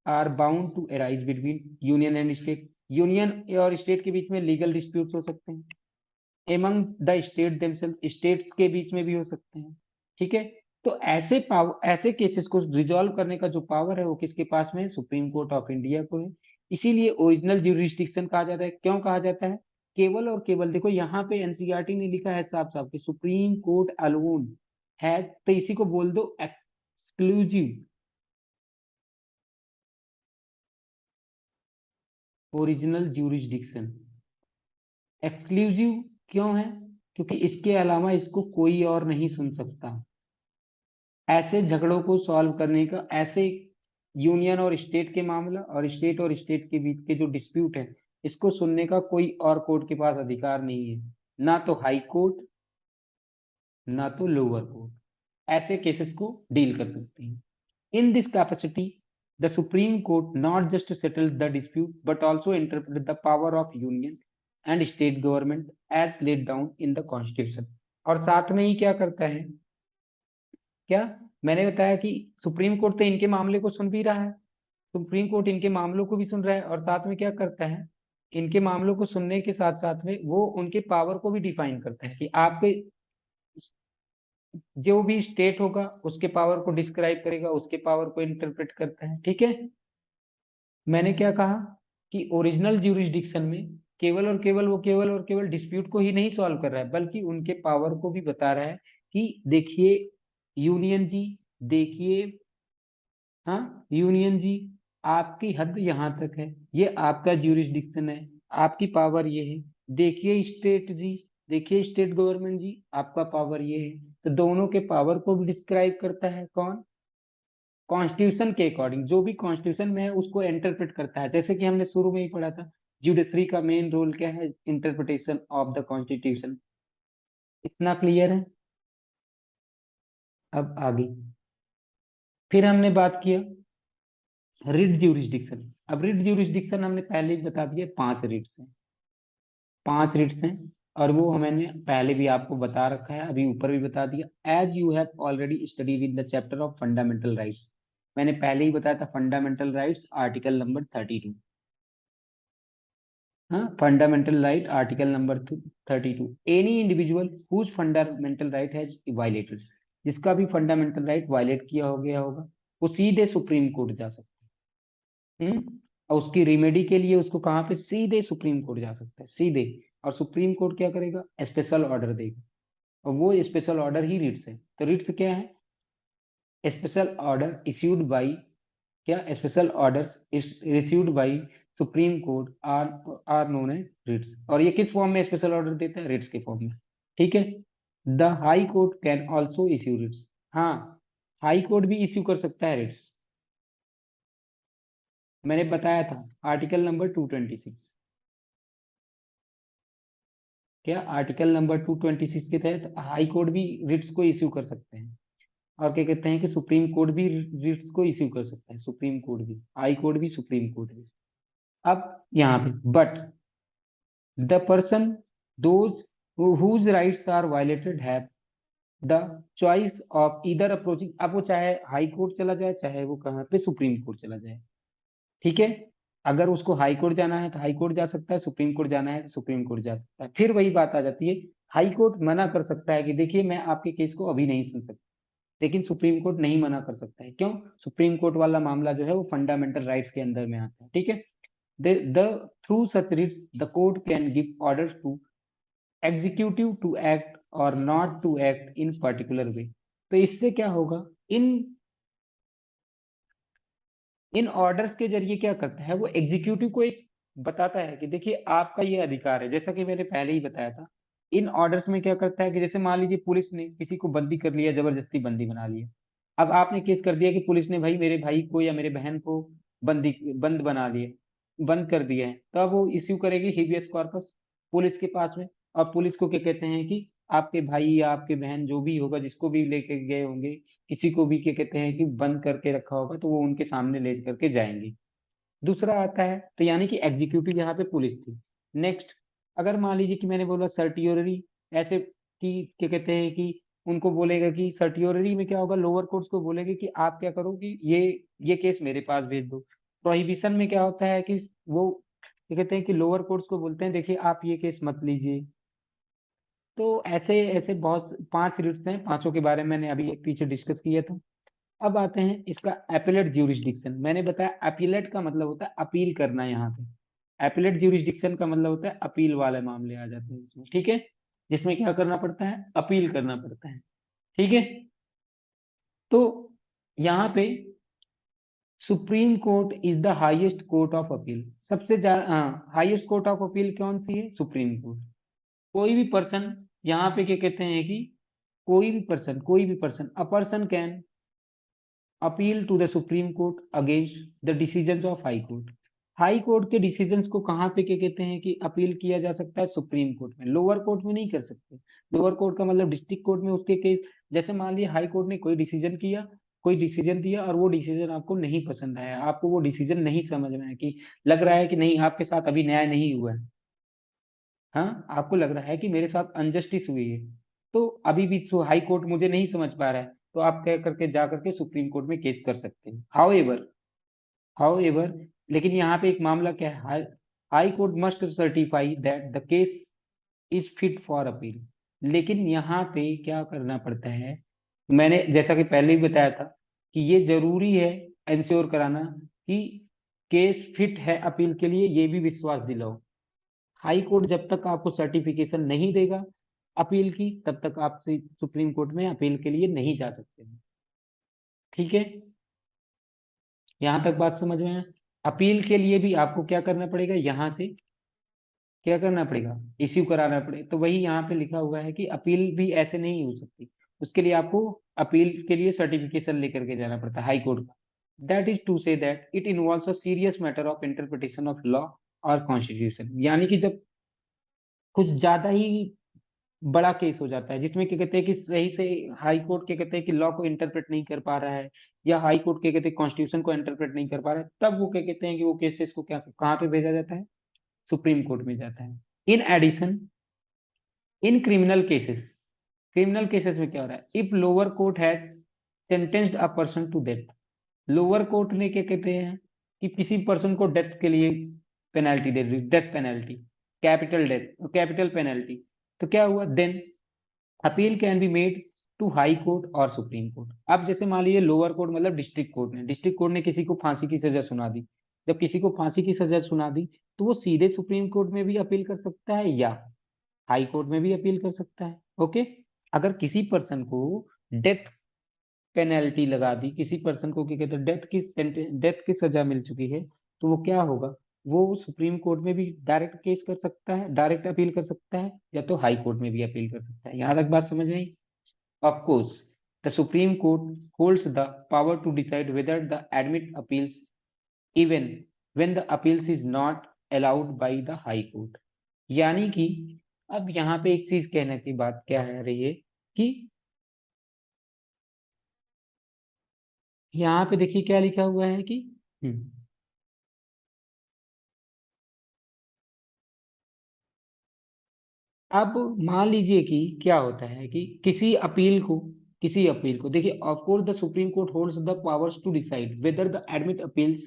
are bound to arise between union and state. Union और स्टेट के बीच में लीगल डिस्प्यूट्स हो सकते हैं, among the state themselves, states के बीच में भी हो सकते हैं। ठीक है, तो ऐसे पावर, ऐसे केसेस को रिजॉल्व करने का जो पावर है वो किसके पास में है? सुप्रीम कोर्ट ऑफ इंडिया को है। इसीलिए ओरिजिनल ज्यूरिसडिक्शन कहा जाता है। क्यों कहा जाता है? केवल और केवल, देखो यहाँ पे एनसीईआरटी ने लिखा है साफ साफ कि सुप्रीम कोर्ट अलोन है, तो इसी को बोल दो एक्सक्लूसिव ओरिजिनल ज्यूरिसडिक्शन। एक्सक्लूसिव क्यों है? क्योंकि इसके अलावा इसको कोई और नहीं सुन सकता। ऐसे झगड़ों को सॉल्व करने का, ऐसे यूनियन और स्टेट के मामला और स्टेट के बीच के जो डिस्प्यूट है, इसको सुनने का कोई और कोर्ट के पास अधिकार नहीं है, ना तो हाई कोर्ट ना तो लोअर कोर्ट ऐसे केसेस को डील कर सकते हैं। In this capacity the supreme court not just settle the dispute but also interpret the power of union and state government as laid down in the constitution. और साथ में ही क्या करता है, क्या मैंने बताया कि सुप्रीम कोर्ट तो इनके मामले को सुन भी रहा है, सुप्रीम कोर्ट इनके मामलों को भी सुन रहा है, और साथ में क्या करता है, इनके मामलों को सुनने के साथ साथ में वो उनके पावर को भी डिफाइन करता है कि आपके जो भी स्टेट होगा उसके पावर को डिस्क्राइब करेगा, उसके पावर को इंटरप्रेट करता है। ठीक है, मैंने क्या कहा कि ओरिजिनल ज्यूरिसडिक्शन में केवल और केवल डिस्प्यूट को ही नहीं सॉल्व कर रहा है, बल्कि उनके पावर को भी बता रहा है कि देखिए यूनियन जी, देखिए, हाँ यूनियन जी, आपकी हद यहाँ तक है, ये आपका ज्यूरिसडिक्शन है, आपकी पावर ये है। देखिए स्टेट जी, देखिए स्टेट गवर्नमेंट जी, आपका पावर ये है। तो दोनों के पावर को भी डिस्क्राइब करता है कौन? कॉन्स्टिट्यूशन के अकॉर्डिंग, जो भी कॉन्स्टिट्यूशन में है उसको इंटरप्रेट करता है। जैसे कि हमने शुरू में ही पढ़ा था, जुडिशरी का मेन रोल क्या है? Interpretation of the constitution. इतना क्लियर है? अब आगे फिर हमने बात किया रिट ज्यूरिसडिक्शन। अब रिट ज्यूरिसडिक्शन हमने पहले ही बता दिया, 5 रिट्स हैं, 5 रिट्स हैं। और वो मैंने पहले भी आपको बता रखा है, अभी ऊपर भी बता दिया। As you have already studied in the chapter of fundamental rights, मैंने पहले ही बताया था फंडामेंटल राइट्स आर्टिकल नंबर 32। हाँ, fundamental right article number 32, any individual whose fundamental right has violated, जिसका भी फंडामेंटल राइट वायलेट किया हो गया होगा वो सीधे सुप्रीम कोर्ट जा सकता है। और उसकी रेमेडी के लिए उसको कहाँ पे? सीधे सुप्रीम कोर्ट जा सकता है, सीधे। और सुप्रीम कोर्ट क्या करेगा? स्पेशल ऑर्डर देगा, और वो स्पेशल ऑर्डर ही रिट्स है। तो रिट्स क्या है? स्पेशल ऑर्डर इश्यूड बाई, क्या special orders issued by supreme court are known as writs. और ये किस फॉर्म में स्पेशल ऑर्डर देता है? रिट्स के फॉर्म में। ठीक है, the high court can also issue writs. हाँ, हाई कोर्ट भी इश्यू कर सकता है रिट्स, मैंने बताया था आर्टिकल नंबर 226। क्या आर्टिकल नंबर 226 के तहत हाई कोर्ट भी रिट्स को इश्यू कर सकते हैं। और क्या कहते हैं कि सुप्रीम कोर्ट भी रिट्स को इश्यू कर सकता है, सुप्रीम कोर्ट भी, हाई कोर्ट भी, सुप्रीम कोर्ट भी। अब यहाँ पे but the person those whose rights are violated have the choice of either approaching, अब वो चाहे हाई कोर्ट चला जाए, चाहे वो कहाँ पे सुप्रीम कोर्ट चला जाए। ठीक है, अगर उसको हाई कोर्ट जाना है तो हाई कोर्ट जा सकता है, सुप्रीम कोर्ट जाना है तो सुप्रीम कोर्ट जा सकता है। फिर वही बात आ जाती है, हाई कोर्ट मना कर सकता है कि देखिए मैं आपके केस को अभी नहीं सुन सकता, लेकिन सुप्रीम कोर्ट नहीं मना कर सकता है। क्यों? सुप्रीम कोर्ट वाला मामला जो है वो फंडामेंटल राइट्स के अंदर में आता है। ठीक है, the through such writs the court can give orders to executive to act or not to act in particular way। तो इससे क्या होगा, इन इन ऑर्डर्स के जरिए क्या करता है वो, एग्जीक्यूटिव को एक बताता है कि देखिए आपका ये अधिकार है। जैसा कि मैंने पहले ही बताया था, इन ऑर्डर्स में क्या करता है कि जैसे मान लीजिए पुलिस ने किसी को बंदी कर लिया, जबरदस्ती बंदी बना लिया। अब आपने केस कर दिया कि पुलिस ने भाई मेरे भाई को या मेरे बहन को बंद बना लिया, बंद कर दिया है, तो अब वो इश्यू करेगी हेबियस कॉर्पस पुलिस के पास में। और पुलिस को क्या कहते हैं कि आपके भाई या आपके बहन जो भी होगा, जिसको भी लेके गए होंगे, किसी को भी क्या कहते हैं कि बंद करके रखा होगा, तो वो उनके सामने ले करके जाएंगे। दूसरा आता है, तो यानी कि एग्जीक्यूटिव यहाँ पे पुलिस थी। नेक्स्ट, अगर मान लीजिए कि मैंने बोला सर्टियोररी, ऐसे कि क्या कहते हैं कि उनको बोलेगा कि सर्टियोररी में क्या होगा, लोअर कोर्ट्स को बोलेगा कि आप क्या करो कि ये केस मेरे पास भेज दो। प्रोहिबिशन में क्या होता है कि वो क्या कहते हैं कि लोअर कोर्ट्स को बोलते हैं देखिए आप ये केस मत लीजिए। तो ऐसे ऐसे बहुत 5 रिट्स हैं, पांचों के बारे में मैंने अभी पीछे डिस्कस किया था। अब आते हैं इसका एपिलेट ज्यूरिसडिक्शन। मैंने बताया एपिलेट का मतलब होता है अपील करना। यहाँ पे एपिलेट ज्यूरिसडिक्शन का मतलब होता है अपील वाले मामले आ जाते हैं इसमें, ठीक है, जिसमें क्या करना पड़ता है, अपील करना पड़ता है, ठीक है। तो यहाँ पे supreme court is the highest court of appeal. सबसे ज्यादा हाईएस्ट कोर्ट ऑफ अपील कौन सी है, सुप्रीम कोर्ट। कोई भी पर्सन, यहाँ पे क्या कहते हैं कि कोई भी person a person can appeal to the supreme court against the decisions of high court. High court के डिसीजंस को कहाँ पे क्या कहते हैं कि अपील किया जा सकता है, सुप्रीम कोर्ट में। लोअर कोर्ट में नहीं कर सकते। लोअर कोर्ट का मतलब डिस्ट्रिक्ट कोर्ट में उसके केस, जैसे मान लिया हाई कोर्ट ने कोई डिसीजन दिया और वो डिसीजन आपको नहीं पसंद आया, आपको वो डिसीजन नहीं समझ में आया, कि लग रहा है कि नहीं आपके साथ अभी न्याय नहीं हुआ है, हाँ आपको लग रहा है कि मेरे साथ अनजस्टिस हुई है, तो अभी भी हाई कोर्ट मुझे नहीं समझ पा रहा है, तो आप क्या करके जा करके सुप्रीम कोर्ट में केस कर सकते हैं। हाउएवर लेकिन यहाँ पे एक मामला क्या है, high court must certify that the case is fit for appeal. लेकिन यहाँ पे क्या करना पड़ता है, मैंने जैसा कि पहले ही बताया था कि ये जरूरी है इंश्योर कराना कि केस फिट है अपील के लिए, ये भी विश्वास दिलाओ। हाई कोर्ट जब तक आपको सर्टिफिकेशन नहीं देगा अपील की, तब तक आप सुप्रीम कोर्ट में अपील के लिए नहीं जा सकते हैं, ठीक है। यहां तक बात समझ में है। अपील के लिए भी आपको क्या करना पड़ेगा, यहाँ से क्या करना पड़ेगा, इश्यू कराना पड़ेगा। तो वही यहाँ पे लिखा हुआ है कि अपील भी ऐसे नहीं हो सकती, उसके लिए आपको अपील के लिए सर्टिफिकेशन लेकर के जाना पड़ता है हाई कोर्ट का। That is to say that it involves a serious matter of interpretation of law और कॉन्स्टिट्यूशन। यानी कि जब कुछ ज्यादा ही बड़ा केस हो जाता है, जिसमें क्या कहते हैं कि सही से हाई कोर्ट क्या कहते हैं कि लॉ को इंटरप्रेट नहीं कर पा रहा है, या हाई कोर्ट क्या कहते हैं कॉन्स्टिट्यूशन को इंटरप्रेट नहीं कर पा रहा है, तब वो क्या कहते हैं कि वो केसेस को क्या कहाँ पे भेजा जाता है, सुप्रीम कोर्ट में जाता है। In addition, in criminal cases में क्या हो रहा है, if lower court has sentenced a person to death. Lower court ने क्या कहते हैं कि किसी पर्सन को डेथ के लिए पेनल्टी दे दी, डेथ पेनल्टी, कैपिटल पेनल्टी, तो क्या हुआ, then appeal can be made to high court और सुप्रीम कोर्ट। अब जैसे मान लीजिए लोअर कोर्ट मतलब डिस्ट्रिक्ट कोर्ट ने किसी को फांसी की सजा सुना दी। जब किसी को फांसी की सजा सुना दी, तो वो सीधे सुप्रीम कोर्ट में भी अपील कर सकता है या हाई कोर्ट में भी अपील कर सकता है, ओके। अगर किसी पर्सन को डेथ पेनल्टी लगा दी, किसी पर्सन को क्या कहते हैं डेथ की सजा मिल चुकी है, तो वो क्या होगा, वो सुप्रीम कोर्ट में भी डायरेक्ट केस कर सकता है, डायरेक्ट अपील कर सकता है, या तो हाई कोर्ट में भी अपील कर सकता है। यहाँ तक बात समझ में आई। Of course the supreme court holds the power to decide whether the admit appeals even when the appeals is not allowed by the high court. यानी कि अब यहाँ पे एक चीज कहने की बात क्या है रही है कि यहाँ पे देखिए क्या लिखा हुआ है कि हम्म, अब मान लीजिए कि क्या होता है कि किसी अपील को देखिए, of course the supreme court holds the powers to decide whether the admit appeals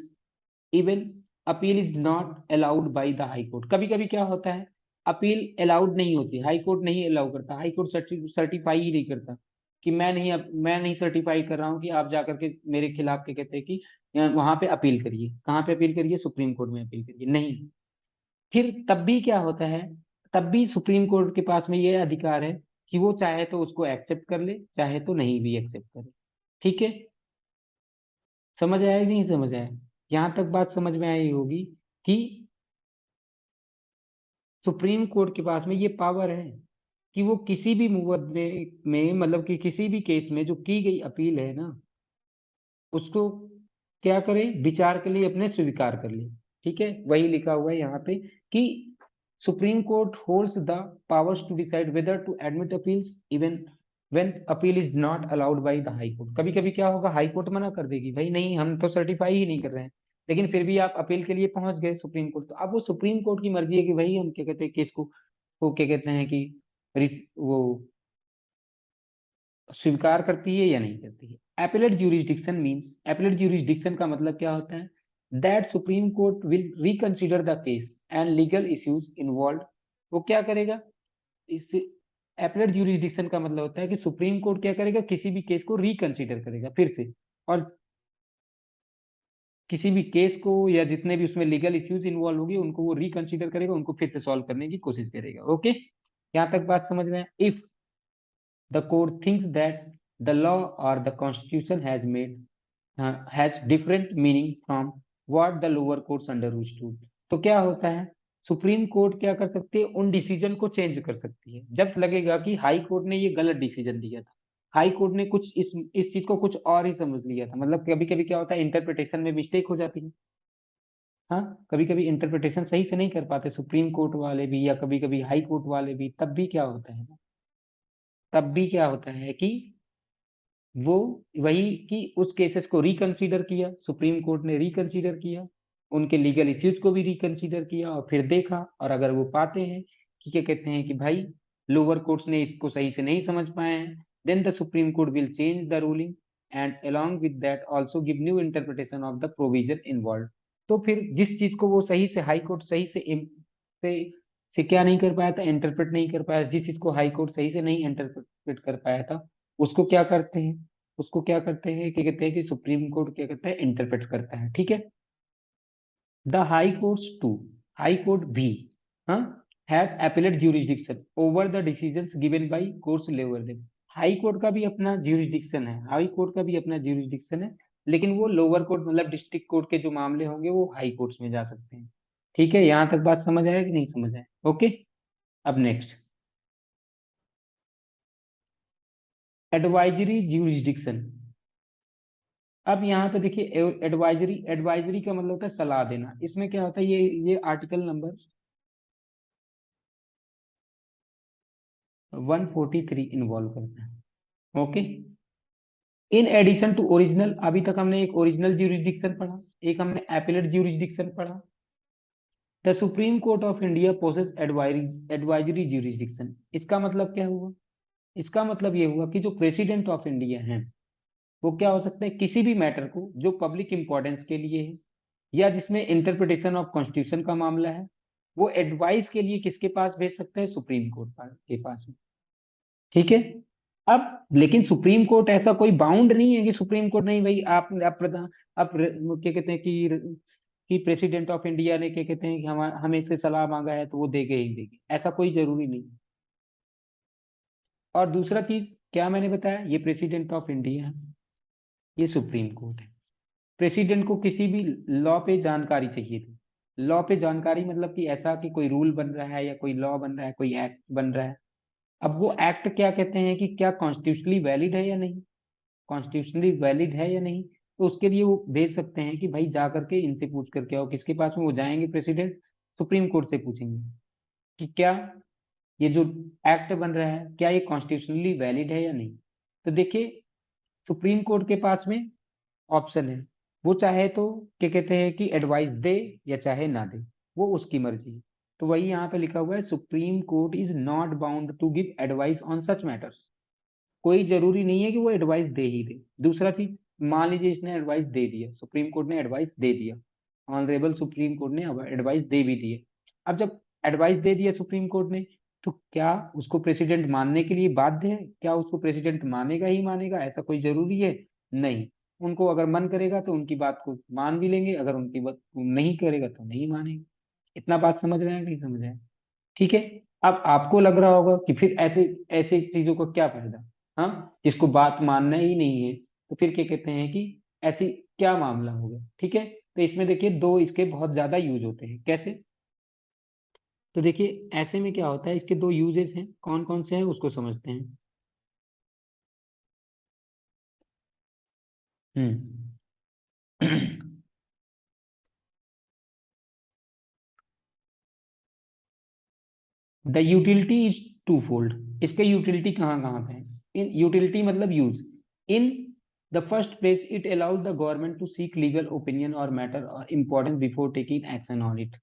even appeal is not allowed by the high court. कभी कभी क्या होता है, अपील अलाउड नहीं होती, हाई कोर्ट नहीं अलाउ करता, हाई कोर्ट सर्टिफाई ही नहीं करता कि मैं नहीं सर्टिफाई कर रहा हूँ कि आप जाकर के मेरे खिलाफ क्या कहते हैं कि वहां पे अपील करिए। कहाँ पे अपील करिए, सुप्रीम कोर्ट में अपील करिए, नहीं। फिर तब भी क्या होता है, तब भी सुप्रीम कोर्ट के पास में ये अधिकार है कि वो चाहे तो उसको एक्सेप्ट कर ले, चाहे तो नहीं भी एक्सेप्ट करे, ठीक है। समझ आया कि नहीं समझ आया, यहाँ तक बात समझ में आई होगी कि सुप्रीम कोर्ट के पास में ये पावर है कि वो किसी भी मुकदमे में, मतलब कि किसी भी केस में जो की गई अपील है ना, उसको क्या करे, विचार के लिए अपने स्वीकार कर ले, ठीक है। वही लिखा हुआ है यहाँ पे कि supreme court holds the powers to decide whether to admit appeals even when appeal is not allowed by the high court. कभी कभी क्या होगा, हाई कोर्ट मना कर देगी, भाई नहीं हम तो सर्टिफाई ही नहीं कर रहे हैं, लेकिन फिर भी आप अपील के लिए पहुंच गए सुप्रीम कोर्ट, तो अब वो सुप्रीम कोर्ट की मर्जी है कि भाई हम क्या कहते हैं केस को क्या कहते हैं कि वो स्वीकार करती है या नहीं करती है। एपिलेट ज्यूरिसडिक्शन का मतलब क्या होता है, that supreme court will reconsider the case and legal issues involve. वो क्या करेगा, इस एपलेट ज्यूरिसडिक्शन का मतलब होता है कि सुप्रीम कोर्ट क्या करेगा, किसी भी केस को रिकंसीडर करेगा फिर से, और किसी भी केस को या जितने भी उसमें लीगल इश्यूज इन्वॉल्व होंगे उनको वो रिकंसीडर करेगा, उनको फिर से सॉल्व करने की कोशिश करेगा। ओके, यहाँ तक बात समझ में है। If the court thinks that the law और the constitution has made has different meaning from what the lower courts understood, तो क्या होता है, सुप्रीम कोर्ट क्या कर सकती है, उन डिसीजन को चेंज कर सकती है जब लगेगा कि हाई कोर्ट ने ये गलत डिसीजन दिया था, हाई कोर्ट ने कुछ इस चीज को कुछ और ही समझ लिया था। मतलब कभी कभी क्या होता है, इंटरप्रिटेशन में मिस्टेक हो जाती है। हाँ, कभी कभी इंटरप्रिटेशन सही से नहीं कर पाते सुप्रीम कोर्ट वाले भी, या कभी कभी हाई कोर्ट वाले भी, तब भी क्या होता है, तब भी क्या होता है कि वो वही कि उस केसेस को रिकंसीडर किया, सुप्रीम कोर्ट ने रिकंसीडर किया, उनके लीगल इश्यूज को भी रिकंसीडर किया और फिर देखा, और अगर वो पाते हैं कि क्या कहते हैं कि भाई लोअर कोर्ट्स ने इसको सही से नहीं समझ पाए हैं, then the supreme court will change the ruling and along with that also give new interpretation of the provision involve. तो फिर जिस चीज को वो सही से हाई कोर्ट सही से क्या नहीं कर पाया था, इंटरप्रेट नहीं कर पाया, जिस चीज को हाई कोर्ट सही से नहीं इंटरप्रेट कर पाया था, उसको क्या करते हैं, उसको क्या करते हैं कि कहते हैं कि सुप्रीम कोर्ट क्या करता है, इंटरप्रेट करता है। ठीक है, the high courts too, high court भी, हाँ, have appellate jurisdiction over the decisions given by courts lower them. High court का भी अपना ज्यूरिसडिक्शन है, हाई कोर्ट का भी अपना ज्यूरिसडिक्शन है, लेकिन वो लोअर कोर्ट मतलब डिस्ट्रिक्ट कोर्ट के जो मामले होंगे वो हाई कोर्ट्स में जा सकते हैं। ठीक है, यहां तक बात समझ आया कि नहीं समझ आया? ओके, अब नेक्स्ट, एडवाइजरी ज्यूरिसडिक्शन। अब यहाँ पे देखिए, एडवाइजरी, एडवाइजरी का मतलब होता है सलाह देना। इसमें क्या होता है, ये आर्टिकल नंबर 143 इन्वॉल्व करता है। Okay, in addition to original, अभी तक हमने एक ओरिजिनल ज्यूरिसडिक्शन पढ़ा, एक हमने एपेलेट ज्यूरिसडिक्शन पढ़ा। The supreme court of India possess advisory jurisdiction. इसका मतलब क्या हुआ, इसका मतलब ये हुआ कि जो प्रेसिडेंट ऑफ इंडिया है वो क्या हो सकता है, किसी भी मैटर को जो पब्लिक इंपॉर्टेंस के लिए है या जिसमें इंटरप्रिटेशन ऑफ कॉन्स्टिट्यूशन का मामला है, वो एडवाइस के लिए किसके पास भेज सकते हैं, सुप्रीम कोर्ट के पास में। ठीक है, अब लेकिन सुप्रीम कोर्ट ऐसा कोई बाउंड नहीं है कि सुप्रीम कोर्ट नहीं भाई आप प्रधान, आप क्या कहते हैं कि प्रेसिडेंट ऑफ इंडिया ने क्या कहते हैं कि हमें इससे सलाह मांगा है तो वो देंगे ही देंगे, ऐसा कोई जरूरी नहीं। और दूसरा चीज क्या मैंने बताया, ये प्रेसिडेंट ऑफ इंडिया है, ये सुप्रीम कोर्ट है। प्रेसिडेंट को किसी भी लॉ पे जानकारी चाहिए थी, लॉ पे जानकारी मतलब कि ऐसा कि कोई रूल बन रहा है या कोई लॉ बन रहा है, कोई एक्ट बन रहा है, अब वो एक्ट क्या कहते हैं कि क्या कॉन्स्टिट्यूशनली वैलिड है या नहीं, कॉन्स्टिट्यूशनली वैलिड है या नहीं, तो उसके लिए वो भेज सकते हैं कि भाई जा करके इनसे पूछ करके आओ, किसके पास में, वो जाएंगे प्रेसिडेंट, सुप्रीम कोर्ट से पूछेंगे कि क्या ये जो एक्ट बन रहा है क्या ये कॉन्स्टिट्यूशनली वैलिड है या नहीं। तो देखिए, सुप्रीम कोर्ट के पास में ऑप्शन है, वो चाहे तो क्या कहते हैं कि एडवाइस दे या चाहे ना दे, वो उसकी मर्जी है। तो वही यहाँ पे लिखा हुआ है, supreme court is not bound to give advice on such matters. कोई जरूरी नहीं है कि वो एडवाइस दे ही दे। दूसरा चीज, मान लीजिए इसने एडवाइस दे दिया, सुप्रीम कोर्ट ने एडवाइस दे दिया, ऑनरेबल सुप्रीम कोर्ट ने एडवाइस दे भी दी है। अब जब एडवाइस दे दिया सुप्रीम कोर्ट ने, तो क्या उसको प्रेसिडेंट मानने के लिए बाध्य है, क्या उसको प्रेसिडेंट मानेगा ही मानेगा, ऐसा कोई जरूरी है? नहीं, उनको अगर मन करेगा तो उनकी बात को मान भी लेंगे, अगर उनकी बात नहीं करेगा तो नहीं मानेंगे। इतना बात समझ रहे हैं कि नहीं समझ रहे हैं? ठीक है, अब आपको लग रहा होगा कि फिर ऐसे ऐसे चीजों का क्या फायदा, हाँ, जिसको बात मानना ही नहीं है, तो फिर क्या कहते हैं कि ऐसी क्या मामला होगा। ठीक है, तो इसमें देखिए दो इसके बहुत ज्यादा यूज होते हैं, कैसे, तो देखिए ऐसे में क्या होता है, इसके दो यूजेस हैं, कौन कौन से हैं उसको समझते हैं। Hmm the utility is twofold, इसके यूटिलिटी कहाँ कहाँ पे है, इन यूटिलिटी मतलब use, in the first place it allowed the government to seek legal opinion और मैटर और importance before taking action on it.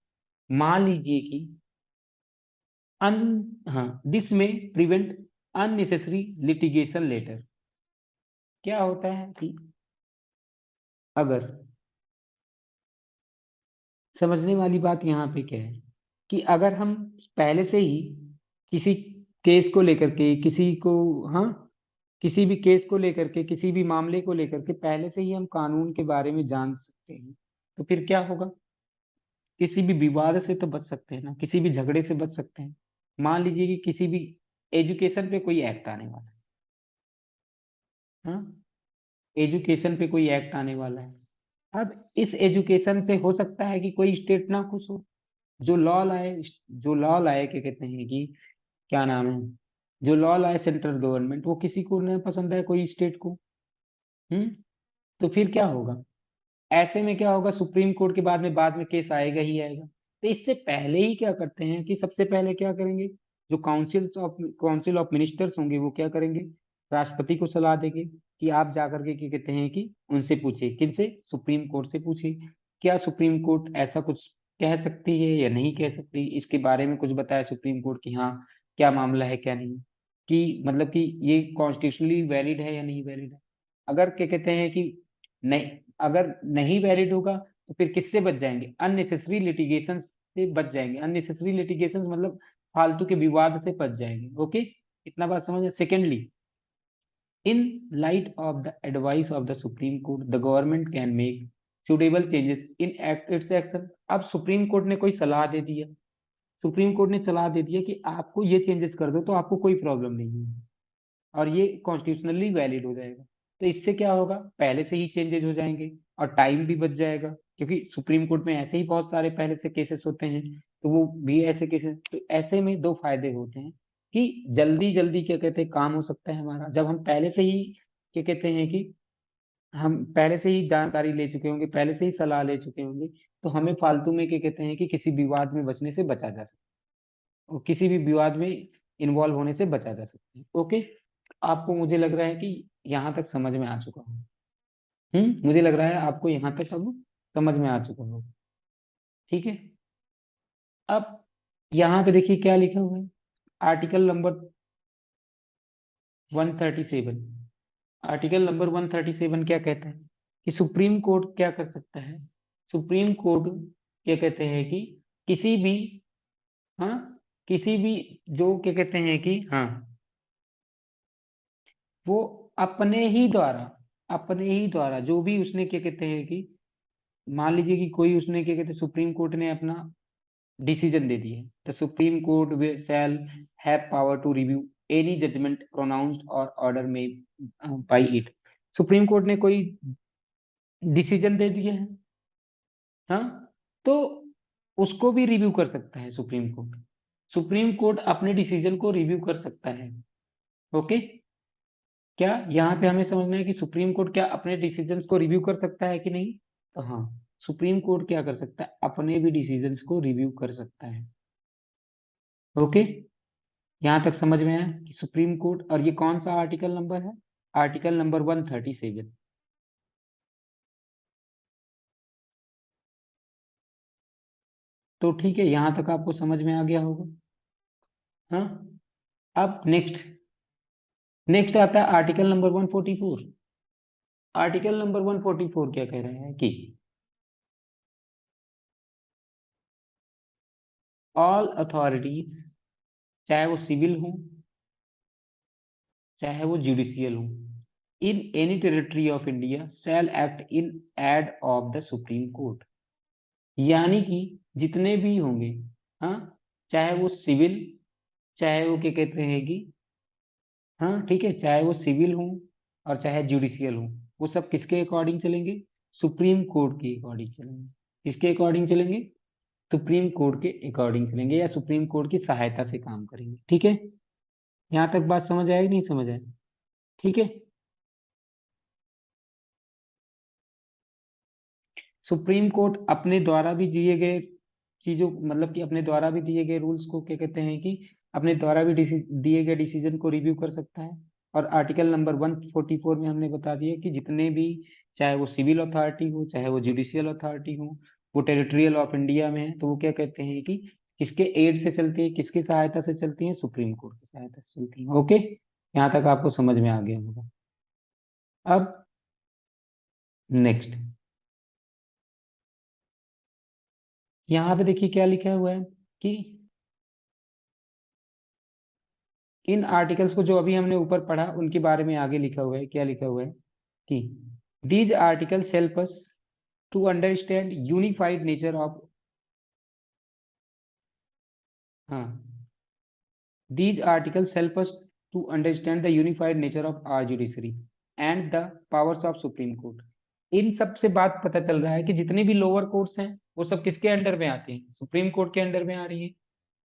मान लीजिए कि अन हाँ, दिस में प्रिवेंट अननेसेसरी लिटिगेशन लेटर। क्या होता है कि अगर, समझने वाली बात यहाँ पे क्या है कि अगर हम पहले से ही किसी केस को लेकर के किसी को, हाँ, किसी भी केस को लेकर के, किसी भी मामले को लेकर के पहले से ही हम कानून के बारे में जान सकते हैं, तो फिर क्या होगा, किसी भी विवाद से तो बच सकते हैं ना, किसी भी झगड़े से बच सकते हैं। मान लीजिए कि किसी भी एजुकेशन पे कोई एक्ट आने वाला है, हाँ, एजुकेशन पे कोई एक्ट आने वाला है। अब इस एजुकेशन से हो सकता है कि कोई स्टेट ना खुश हो। जो लॉ लाए, जो लॉ लाए क्या कहते हैं कि, क्या नाम है, जो लॉ लाए सेंट्रल गवर्नमेंट, वो किसी को नहीं पसंद है, कोई स्टेट को। हम्म। तो फिर क्या होगा, ऐसे में क्या होगा, सुप्रीम कोर्ट के बाद में केस आएगा ही आएगा। तो इससे पहले ही क्या करते हैं कि सबसे पहले क्या करेंगे, जो काउंसिल ऑफ मिनिस्टर्स होंगे वो क्या करेंगे, राष्ट्रपति को सलाह देंगे कि आप जाकर के क्या कहते हैं कि उनसे पूछे, किनसे, सुप्रीम कोर्ट से पूछे, क्या सुप्रीम कोर्ट ऐसा कुछ कह सकती है या नहीं कह सकती, इसके बारे में कुछ बताए सुप्रीम कोर्ट की, हाँ क्या मामला है क्या नहीं, कि मतलब कि ये कॉन्स्टिट्यूशनली वैलिड है या नहीं वैलिड है। अगर क्या कहते हैं कि नहीं, अगर नहीं वैलिड होगा तो फिर किससे बच जाएंगे, अननेसेसरी लिटिगेशन से बच जाएंगे। अननेसेसरी लिटिगेशन मतलब फालतू के विवाद से बच जाएंगे। ओके, इतना बात समझ। Secondly, in light of the advice of the supreme court the government can make suitable changes in act it's action. अब सुप्रीम कोर्ट ने कोई सलाह दे दिया, सुप्रीम कोर्ट ने सलाह दे दिया कि आपको ये चेंजेस कर दो, तो आपको कोई प्रॉब्लम नहीं है और ये कॉन्स्टिट्यूशनली वैलिड हो जाएगा। तो इससे क्या होगा, पहले से ही चेंजेस हो जाएंगे और टाइम भी बच जाएगा, क्योंकि सुप्रीम कोर्ट में ऐसे ही बहुत सारे पहले से केसेस होते हैं, तो वो भी ऐसे केसेस, तो ऐसे में दो फायदे होते हैं कि जल्दी जल्दी क्या कहते हैं काम हो सकता है हमारा, जब हम पहले से ही क्या कहते हैं कि हम पहले से ही जानकारी ले चुके होंगे, पहले से ही सलाह ले चुके होंगे, तो हमें फालतू में क्या कहते हैं कि किसी विवाद में बचने से बचा जा सकता है, और किसी भी विवाद में इन्वॉल्व होने से बचा जा सकता है। ओके, आपको, मुझे लग रहा है कि यहाँ तक समझ में आ चुका हूँ। मुझे लग रहा है आपको यहाँ तक अब समझ में आ चुका होगा। ठीक है, अब यहाँ पे देखिए क्या लिखा हुआ है, आर्टिकल नंबर 137। आर्टिकल नंबर 137 क्या कहता है कि सुप्रीम कोर्ट क्या कर सकता है, सुप्रीम कोर्ट क्या कहते हैं कि किसी भी, हाँ, किसी भी, जो क्या कहते हैं कि, हाँ, वो अपने ही द्वारा जो भी उसने क्या कहते हैं कि, मान लीजिए कि कोई उसने क्या कहते हैं, सुप्रीम कोर्ट ने अपना डिसीजन दे दिया, the supreme court shall have power to review any judgment pronounced or order made by it. Supreme court ने कोई डिसीजन दे दिया है, हाँ, तो उसको भी रिव्यू कर सकता है सुप्रीम कोर्ट। सुप्रीम कोर्ट अपने डिसीजन को रिव्यू कर सकता है। ओके, क्या यहाँ पे हमें समझना है कि सुप्रीम कोर्ट क्या अपने डिसीजंस को रिव्यू कर सकता है कि नहीं, तो हाँ, सुप्रीम कोर्ट क्या कर सकता है, अपने भी डिसीजंस को रिव्यू कर सकता है। ओके, यहाँ तक समझ में आया कि सुप्रीम कोर्ट, और ये कौन सा आर्टिकल नंबर है, आर्टिकल नंबर 137। तो ठीक है, यहाँ तक आपको समझ में आ गया होगा। हाँ, अब नेक्स्ट, नेक्स्ट आता है आर्टिकल नंबर 144। आर्टिकल नंबर 144 क्या कह रहा है कि ऑल अथॉरिटीज, चाहे वो सिविल हो चाहे वो जुडिशियल हो, in any territory of India shall act in aid of the supreme court. यानी कि जितने भी होंगे, हाँ, चाहे वो सिविल, चाहे वो क्या कहते हैं कि, हाँ ठीक है, चाहे वो सिविल हो और चाहे जुडिशियल हो, वो सब किसके अकॉर्डिंग चलेंगे, सुप्रीम कोर्ट के अकॉर्डिंग चलेंगे। किसके अकॉर्डिंग चलेंगे, सुप्रीम कोर्ट के अकॉर्डिंग चलेंगे, या सुप्रीम कोर्ट की सहायता से काम करेंगे। ठीक है, यहाँ तक बात समझ आएगी नहीं समझ आए, ठीक है। सुप्रीम कोर्ट अपने द्वारा भी दिए गए चीजों, मतलब कि अपने द्वारा भी दिए गए रूल्स को क्या कहते हैं कि, अपने द्वारा भी दिए गए डिसीजन को रिव्यू कर सकता है। और आर्टिकल नंबर 144 में हमने बता दिया कि जितने भी, चाहे वो सिविल अथॉरिटी हो चाहे वो जुडिशियल अथॉरिटी हो, वो टेरिटोरियल ऑफ इंडिया में है, तो वो क्या कहते हैं कि किसके एड से चलती है, किसकी सहायता से चलती है, सुप्रीम कोर्ट की सहायता से चलती है। ओके, यहाँ तक आपको समझ में आ गया होगा। अब नेक्स्ट, यहाँ पे देखिए क्या लिखा हुआ है कि इन आर्टिकल्स को जो अभी हमने ऊपर पढ़ा उनके बारे में आगे लिखा हुआ है, क्या लिखा हुआ है कि these articles help us to understand unified nature of, हाँ, these articles help us to understand the unified nature of our judiciary and the powers of Supreme Court. इन सब से बात पता चल रहा है कि जितने भी लोअर कोर्ट्स हैं वो सब किसके अंडर में आते हैं, सुप्रीम कोर्ट के अंडर में आ रही है।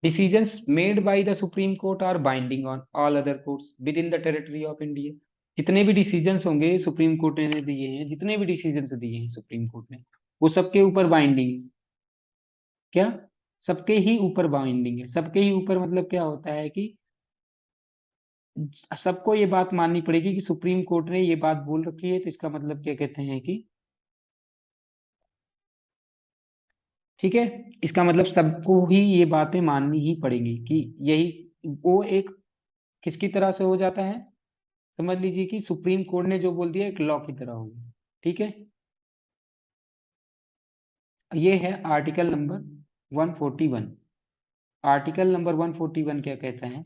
Decisions made by the supreme court are binding on all other courts within the territory of India. जितने भी डिसीजंस होंगे सुप्रीम कोर्ट ने दिए हैं, जितने भी डिसीजंस दिए हैं सुप्रीम कोर्ट ने, वो सबके ऊपर बाइंडिंग है। क्या? सबके ही ऊपर बाइंडिंग है। सबके ही ऊपर मतलब क्या होता है कि सबको ये बात माननी पड़ेगी कि सुप्रीम कोर्ट ने ये बात बोल रखी है, तो इसका मतलब क्या कहते हैं कि, ठीक है, इसका मतलब सबको ही ये बातें माननी ही पड़ेंगी कि यही वो एक किसकी तरह से हो जाता है, समझ लीजिए कि सुप्रीम कोर्ट ने जो बोल दिया एक लॉ की तरह होगी। ठीक है, ये है आर्टिकल नंबर 141। आर्टिकल नंबर 141 क्या कहता है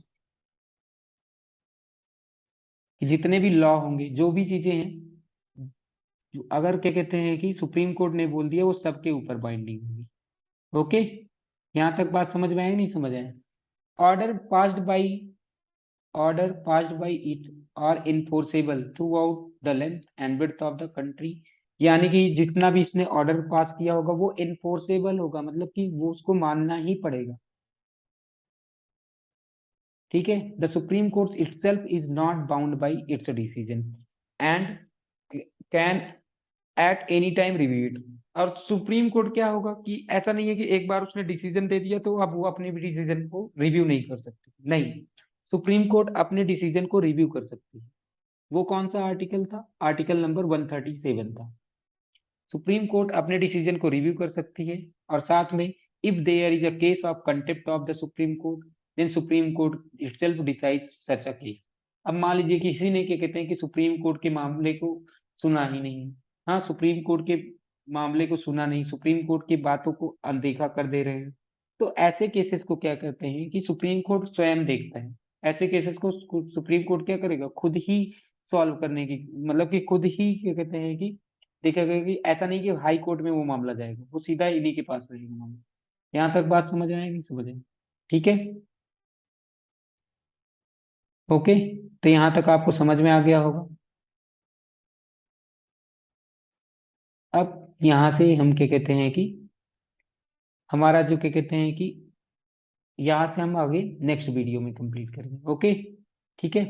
कि जितने भी लॉ होंगे, जो भी चीजें हैं, अगर क्या कहते हैं कि सुप्रीम कोर्ट ने बोल दिया वो सबके ऊपर बाइंडिंग होगी। ओके, यहाँ तक बात समझ में आया नहीं समझ आया? Order passed by order passed by it are enforceable throughout the length and width of the country. यानी कि जितना भी इसने ऑर्डर पास किया होगा वो इन्फोर्सेबल होगा, मतलब कि वो उसको मानना ही पड़ेगा। ठीक है, the supreme court itself is not bound by its decision and can at any time review it. और सुप्रीम कोर्ट क्या होगा कि ऐसा नहीं है कि एक बार उसने डिसीजन दे दिया तो अब वो अपने भी डिसीजन को रिव्यू नहीं कर सकती, नहीं, सुप्रीम कोर्ट अपने डिसीजन को रिव्यू कर सकती है। वो कौन सा आर्टिकल था? आर्टिकल नंबर 137 था। सुप्रीम कोर्ट अपने डिसीजन को रिव्यू कर सकती है, और साथ में if there is a case of contempt of the supreme court then supreme court itself decides such a case. अब मान लीजिए किसी ने क्या कहते हैं कि सुप्रीम कोर्ट के मामले को सुना ही नहीं, हाँ, सुप्रीम कोर्ट के मामले को सुना नहीं, सुप्रीम कोर्ट की बातों को अनदेखा कर दे रहे हैं, तो ऐसे केसेस को क्या कहते हैं कि सुप्रीम कोर्ट स्वयं देखता है। ऐसे केसेस को सुप्रीम कोर्ट क्या करेगा, खुद ही सॉल्व करने की, मतलब कि खुद ही क्या कहते हैं कि देखेगा, कि ऐसा नहीं कि हाई कोर्ट में वो मामला जाएगा, वो सीधा इन्हीं के पास रहेगा मामला। यहाँ तक बात समझ आएगी, समझ आए? ठीक है, ओके, तो यहाँ तक आपको समझ में आ गया होगा। अब यहाँ से हम क्या कहते हैं कि हमारा जो क्या कहते हैं कि यहाँ से हम आगे नेक्स्ट वीडियो में कंप्लीट करेंगे। ओके, ठीक है।